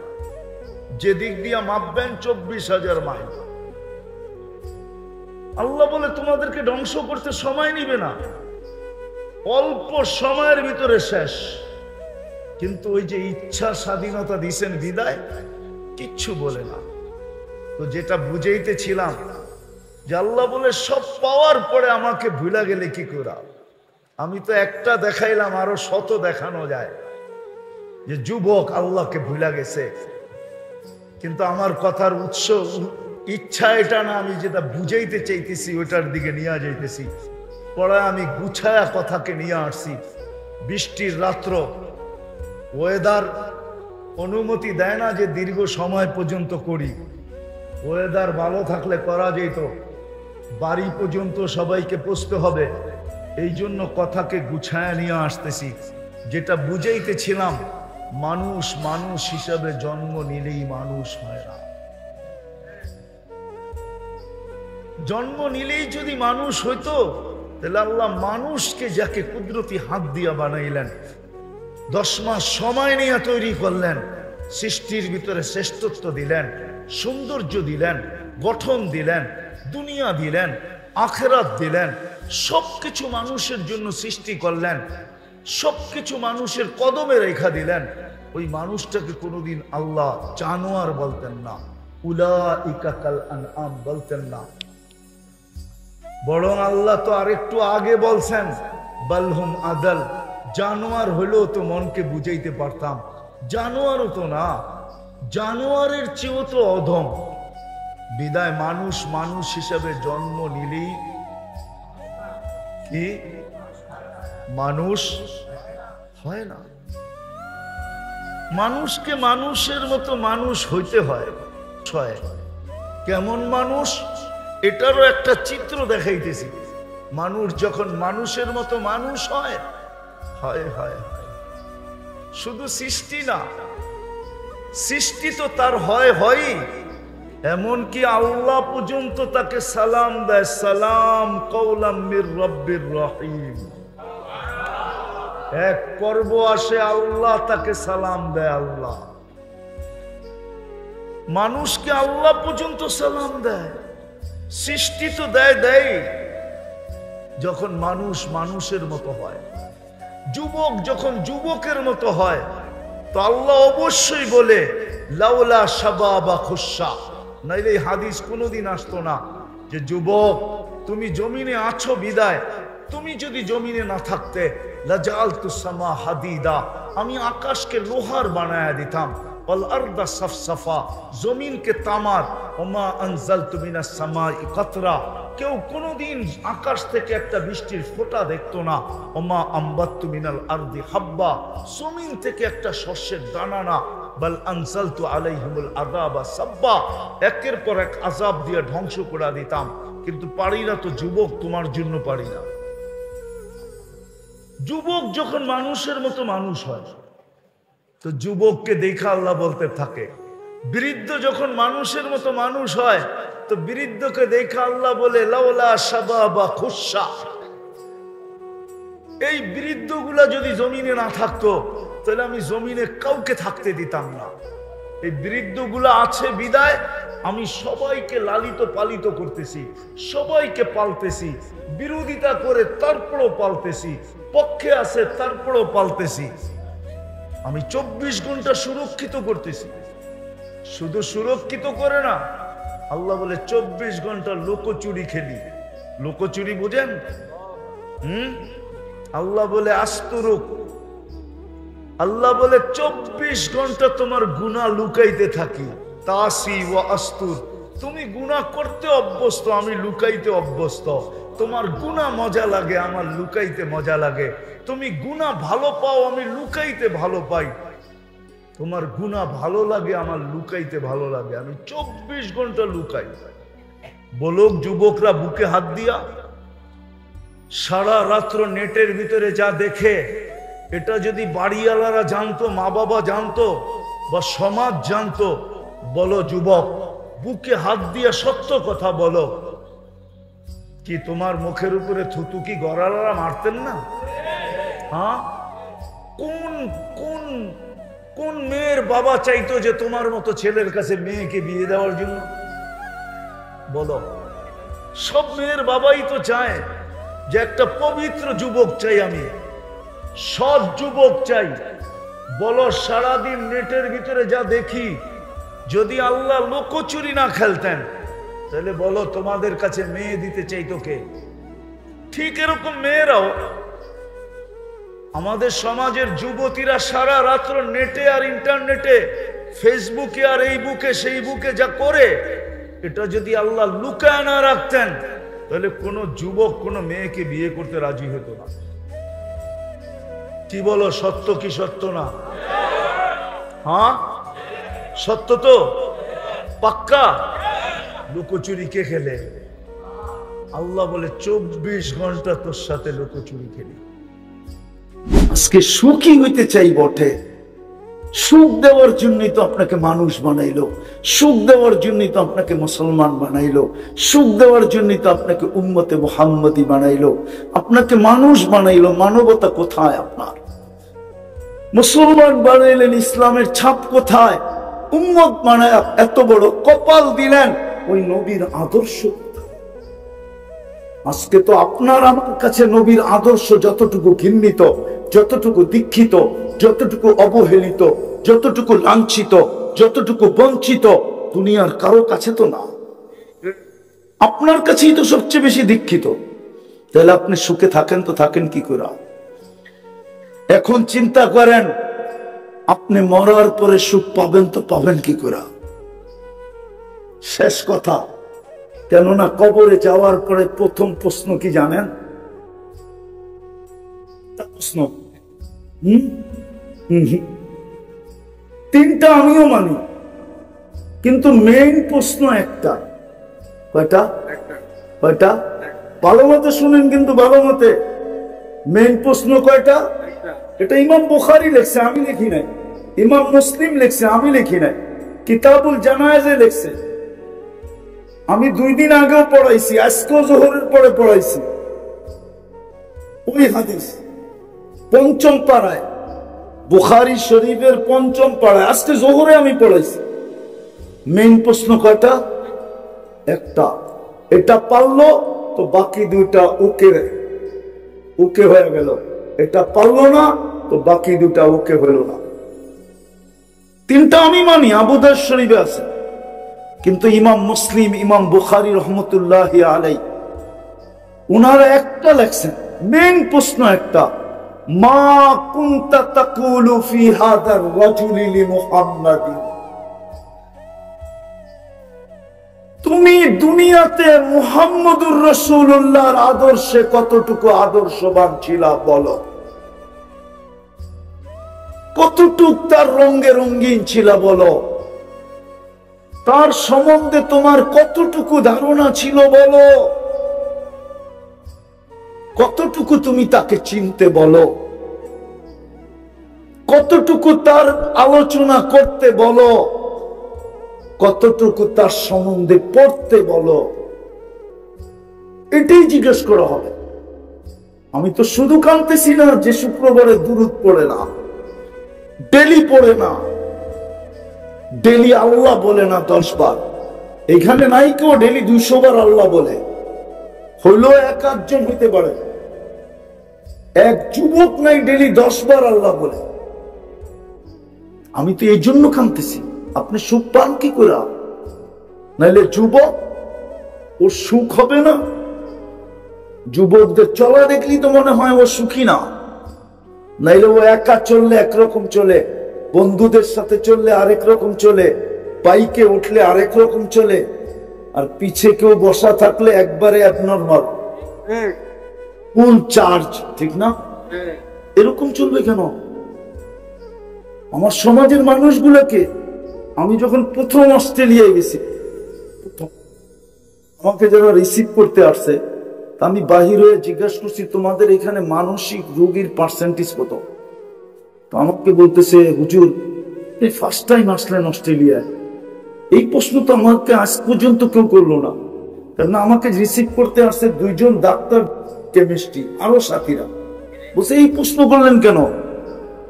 যেদিক দিয়ে মাপবেন 24,000 মাইল। আল্লাহ বলে তোমাদেরকে ধ্বংস করতে সময় নিবে না, অল্প সময়ের ভিতরে শেষ। কিন্তু ওই যে ইচ্ছা স্বাধীনতা দিছেন বিদায়, কিচ্ছু বলে না। তো যেটা বুঝাইতেছিলাম, যে আল্লাহ বলে সব পাওয়ার পরে আমাকে ভুলা গেলে কি করা? আমি তো একটা দেখাইলাম, আরো শত দেখানো যায়। যে যুবক আল্লাহকে ভুলা গেছে, কিন্তু আমার কথার উৎস ইচ্ছা এটা না, আমি যেটা বুঝাইতে চাইতেছি ওইটার দিকে নিয়ে যাইতেছি। পরে আমি গুছায়া কথাকে নিয়ে আসছি। বৃষ্টির রাত্র, ওয়েদার অনুমতি দেয় না যে দীর্ঘ সময় পর্যন্ত করি। ওয়েদার ভালো থাকলে করা যেত, বাড়ি পর্যন্ত সবাইকে পৌঁছতে হবে। এই জন্য কথাকে গুছায়া নিয়ে আসতেছি। যেটা বুঝাইতেছিলাম, মানুষ মানুষ হিসাবে জন্ম নিলেই মানুষ হয় না। জন্ম নিলেই যদি মানুষ হইতো তাহলে আল্লাহ মানুষকে যাকে কুদরতি হাত দিয়া বানাইলেন, 10 মাস সময় নিয়ে তৈরি করলেন, সৃষ্টির ভিতরে শ্রেষ্ঠত্ব দিলেন, সৌন্দর্য দিলেন, গঠন দিলেন, দুনিয়া দিলেন, আখেরাত দিলেন, সবকিছু মানুষের জন্য সৃষ্টি করলেন, সবকিছু মানুষের কদমে রেখা দিলেন। ওই মানুষটাকে কোনোদিন আল্লাহ জানোয়ার বলতেন না, উলাইকা কাল আনআম বলতেন না, বরং আল্লাহ তো আরেকটু আগে বলছেন বালহুম আদাল, জানোয়ার হলেও তো মনকে বুঝাইতে পারতাম, জানোয়ারও তো না, জানোয়ারের চেয়েও তো অধম। বিদায় মানুষ মানুষ হিসাবে জন্ম নিলেই কি মানুষ হয় না, মানুষকে মানুষের মতো মানুষ হইতে হয়। কেমন মানুষ, এটারও একটা চিত্র দেখাইতেছি। মানুষ যখন মানুষের মতো মানুষ হয়, হয় হয় শুধু সৃষ্টি না, সৃষ্টি তো তার হয় হয়ই, এমনকি আল্লাহ পর্যন্ত তাকে সালাম দেয়, সালাম কওলাম মির রব্বির রহিম। এক পর্ব আসে আল্লাহ তাকে সালাম দেয়, আল্লাহ মানুষকে আল্লাহ পর্যন্ত সালাম দেয়। সৃষ্টি তো দেয় যখন মানুষ মানুষের মতো হয়, যুবক যখন যুবকের মতো হয়, তো আল্লাহ অবশ্যই বলে লাউলা শাবাবা খুশা, নাইলে এই হাদিস কোনোদিন আসতো না যে যুবক তুমি জমিনে আছো বিদায়, তুমি যদি জমিনে না থাকতে লাজালতু সামা হাদিদা, আমি আকাশকে লোহার বানায়া দিতাম, ওয়াল আরদা সাফসাফা, জমিনকে তামার, ওমা আনজালতু মিনাস সামাই কাতরা, কেউ কোনোদিন আকাশ থেকে একটা বৃষ্টির ফোঁটা দেখতো না, ওমা আম্বাত্তু মিনাল আরদি হাব্বা, জমিন থেকে একটা শস্যের দানা না, বাল আনজালতু আলাইহিমুল আযাবা সাব্বা, একের পর এক আযাব দিয়ে ধ্বংস করে দিতাম। কিন্তু পারি না তো যুবক, তোমার জন্য পারি না। যুবক যখন মানুষের মতো মানুষ হয়, তো যুবককে দেখা আল্লাহ বলতে থাকে। বৃদ্ধ যখন মানুষের মতো মানুষ হয়, তো বৃদ্ধকে দেখা আল্লাহ বলে লাউলা শাবাবা খুশা। এই বৃদ্ধগুলা যদি জমিনে না থাকতো তাহলে আমি জমিনে কাউকে থাকতে দিতাম না। এই বৃদ্ধগুলা আছে বিদায় আমি সবাইকে লালিত পালিত করতেছি, সবাইকে পালতেছি, বিরোধিতা করে তারপরও পালতেছি, পক্ষে আছে তারপরও পালতেছি। আমি 24 ঘন্টা সুরক্ষিত করতেছি। শুধু সুরক্ষিত করে না, আল্লাহ বলে 24 ঘন্টা লোকচুরি খেলি। লোকচুরি বুঝেন? আল্লাহ বলে আস্তুরুক, আল্লাহ বলে 24 ঘন্টা তোমার গুনাহ লুকাইতে থাকি। তাসি ওয়া আস্তুর, তুমি গুনাহ করতে অভ্যস্ত, আমি লুকাইতে অভ্যস্ত। তোমার গুনাহ মজা লাগে, আমার লুকাইতে মজা লাগে। তুমি গুনাহ ভালো পাও, আমি লুকাইতে ভালো পাই। তোমার গুনাহ ভালো লাগে, আমার লুকাইতে ভালো লাগে। আমি 24 ঘন্টা লুকাই। বলুক যুবকরা বুকে হাত দিয়া, সারা রাত্র নেটের ভিতরে যা দেখে, এটা যদি বাড়িওয়ালারা জানতো, মা বাবা জানতো, বা সমাজ জানতো, বলো যুবক বুকে হাত দিয়া সত্য কথা বলো, কি তোমার মুখের উপরে থুতু কি গড়ালারা মারতেন না? হ্যাঁ, কোন কোন কোন মেয়ের বাবা চাইতো যে তোমার মতো ছেলের কাছে মেয়েকে বিয়ে দেওয়ার জন্য? বলো, সব মেয়ের বাবাই তো চায় যে একটা পবিত্র যুবক চাই, আমি সৎ যুবক চাই। বলো, সারাদিন নেটের ভিতরে যা দেখি, যদি আল্লাহ লোকচুরি না খেলতেন তাহলে বলো তোমাদের কাছে মেয়ে দিতে চাইতো কে? ঠিক এরকম মেয়েরাও, আমাদের সমাজের যুবতীরা সারা রাত্র নেটে আর ইন্টারনেটে, ফেসবুকে আর এই বুকে সেই বুকে যা করে, এটা যদি আল্লাহ লুকায় না রাখতেন তাহলে কোনো যুবক কোনো মেয়েকে বিয়ে করতে রাজি হতো না। কি বলো, সত্য কি সত্য না? হ্যাঁ, সত্য তো, পাক্কা। লুকোচুরি কে খেলে? আল্লাহ বলে 24 ঘন্টা তোর সাথে লুকোচুরি খেলি। আজকে সুখী হইতে চাই বটে, সুখ দেওয়ার জন্যই তো আপনাকে মানুষ বানাইলো, সুখ দেওয়ার জন্যই তো আপনাকে মুসলমান বানাইলো, সুখ দেওয়ার জন্যই তো আপনাকে উম্মতে মুহাম্মদী বানাইলো, আপনাকে মানুষ বানাইলো। মানবতা কোথায় আপনার? মুসলমান বানাইলেন, ইসলামের ছাপ কোথায়? উম্মত বানায় এত বড় কপাল দিলেন, ওই নবীর আদর্শ। আজকে তো আপনার আমার কাছে নবীর আদর্শ যতটুকু ঘৃণিত, যতটুকু দীক্ষিত, যতটুকু অবহেলিত, যতটুকু লাঞ্ছিত, যতটুকু বঞ্চিত, দুনিয়ার কারো কাছে তো না। আপনার কাছেই তো সবচেয়ে বেশি দীক্ষিত। তাহলে আপনি সুখে থাকেন তো থাকেন কি করে? এখন চিন্তা করেন, আপনি মরার পরে সুখ পাবেন তো পাবেন কি করে? শেষ কথা, কেননা কবরে যাওয়ার পরে প্রথম প্রশ্ন কি জানেন? প্রশ্ন তিনটা আমিও মানি, কিন্তু মেইন প্রশ্ন একটা। কয়টা? কয়টা? ভালো মতে শুনেন, কিন্তু ভালো মতে। মেইন প্রশ্ন কয়টা? এটা ইমাম বুখারী লেখছে, আমি লিখি নাই। ইমাম মুসলিম লেখছে, আমি লিখি নাই। কিতাবুল জানায়েজে লেখছে। আমি 2 দিন আগেও পড়াইছি, আজকেও জোহরের পরে পড়াইছি ওই হাদিস। 5ম পাড়ায়, বুখারী শরীফের 5ম পাড়ায়, আজকে জোহরে আমি পড়াইছি। মেইন প্রশ্ন কয়টা? একটা। এটা পারলো তো বাকি 2টা ওকে হয়ে গেল। এটা পারলো না তো বাকি 2টা ওকে হইল না। 3টা আমি মানি, আবু দাউদ শরীফে আছে। কিন্তু ইমাম মুসলিম, ইমাম বুখারী রহমতুল্লাহি আলাইহি, উনারা একটা লেখছেন, মেইন প্রশ্ন একটা, মা কুনতা তাকুলু ফি হাদার রাজুলি লিমুহাম্মাদিন। তুমি দুনিয়াতে মুহাম্মদুর রাসূলুল্লাহর আদর্শে কতটুকু আদর্শবান ছিলা বলো? কতটুক তার রঙে রঙিন ছিলা বলো? তার সম্বন্ধে তোমার কতটুকু ধারণা ছিল বলো? কতটুকু তুমি তাকে চিনতে বলো? কতটুকু তার আলোচনা করতে বলো? কতটুকু তার সম্বন্ধে পড়তে বলো? এটাই জিজ্ঞেস করা হবে। আমি তো শুধু কাঁদতেছি না যে শুক্রবারে দুরূদ পড়ে না, ডেলি পড়ে না, ডেলি আল্লাহ বলে না 10 বার। এখানে নাই কেউ ডেলি 200 বার আল্লাহ বলে, হইলো 1-8 হইতে পারে। এক যুবক নাই ডেলি 10 বার আল্লাহ বলে। আমি তো এই জন্য কাঁদতেছি। আপনি সুখ পান কি করে? নাইলে যুবক, ও সুখ হবে না। যুবকদের চলা দেখলি তো মনে হয় ও সুখী না। নাইলে ও একা চললে একরকম চলে, বন্ধুদের সাথে চললে আরেক রকম চলে, বাইকে উঠলে আরেক রকম চলে, আর পিছে কেউ বসা থাকলে একবারে অ্যাবনর্মাল, ফুল চার্জ, ঠিক না? এরকম চলবে কেন? আমার সমাজের মানুষগুলোকে, আমি যখন প্রথম অস্ট্রেলিয়ায় গেছি, আমাকে যারা রিসিভ করতে আসছে, আমি বাহির হয়ে জিজ্ঞাসা করছি, তোমাদের এখানে মানসিক রোগীর পার্সেন্টেজ কত? তো আমাকে বলতেছে, হুজুর এই ফার্স্ট টাইম আসলেন অস্ট্রেলিয়ায়, এই প্রশ্ন তো আমাকে আজ পর্যন্ত কেউ করলো না। কারণ আমাকে রিসিভ করতে আসছে 2 জন ডাক্তার, কেমিস্ট্রি, আরো সাথীরা। বলছে এই প্রশ্ন করলেন কেন?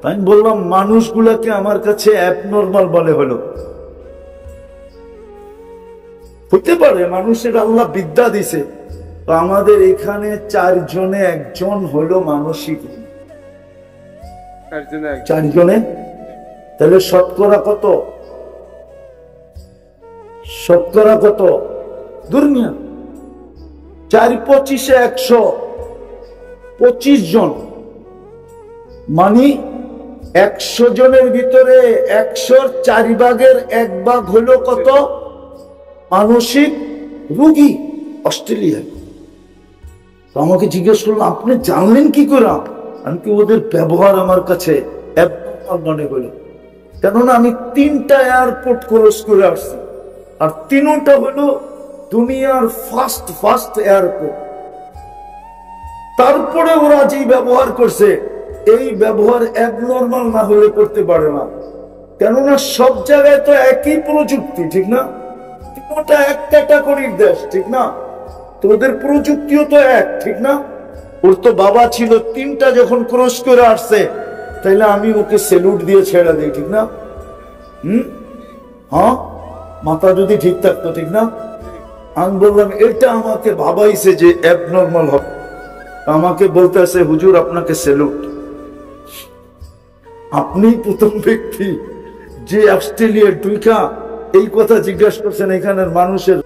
তাই বললাম, মানুষগুলাকে আমার কাছে অ্যাবনর্মাল বলে হলো। হতে পারে মানুষের আল্লাহ বিদ্যা দিছে, তো আমাদের এখানে 4 জনে 1 জন হলো মানসিক। 4 জনে, তাহলে শতকরা কত? শতকরা কত? দুনিয়া 4-25-এ 125 জন, মানে 100 জনের ভিতরে 100-র 4 ভাগের 1 ভাগ হলো কত? মানসিক রোগী অস্ট্রেলিয়ায়। তো আমাকে জিজ্ঞেস করলো, আপনি জানলেন কি করে? আমি কি ওদের ব্যবহার আমার কাছে মনে হলো, কেননা আমি 3টা এয়ারপোর্ট ক্রস করে আসছি, আর 3টা হলো দুনিয়ার ফার্স্ট এয়ারপোর্ট। তারপরে ওরা যে ব্যবহার করছে, এই ব্যবহার অ্যাবনর্মাল না হলে করতে পারে না। কেননা সব জায়গায় তো একই প্রযুক্তি, ঠিক না? ওটা এক ক্যাটাগরির দেশ, ঠিক না? তো ওদের প্রযুক্তিও তো এক, ঠিক না? ওর তো বাবা ছিল 3টা, যখন ক্রস করে আসছে, তাইলে আমি ওকে সেলুট দিয়ে ছেড়ে দিই, ঠিক না? হ্যাঁ, মাথা যদি ঠিক থাকতো, ঠিক না? আমি বললাম এটা আমাকে ভাবাইছে যে অ্যাবনর্মাল হবে, আমাকে বলতেছে হুজুর আপনাকে সেলুট। আপনি প্রথম ব্যক্তি যে অস্ট্রেলিয়ার টুইকা এই কথা জিজ্ঞাসা করছেন এখানের মানুষের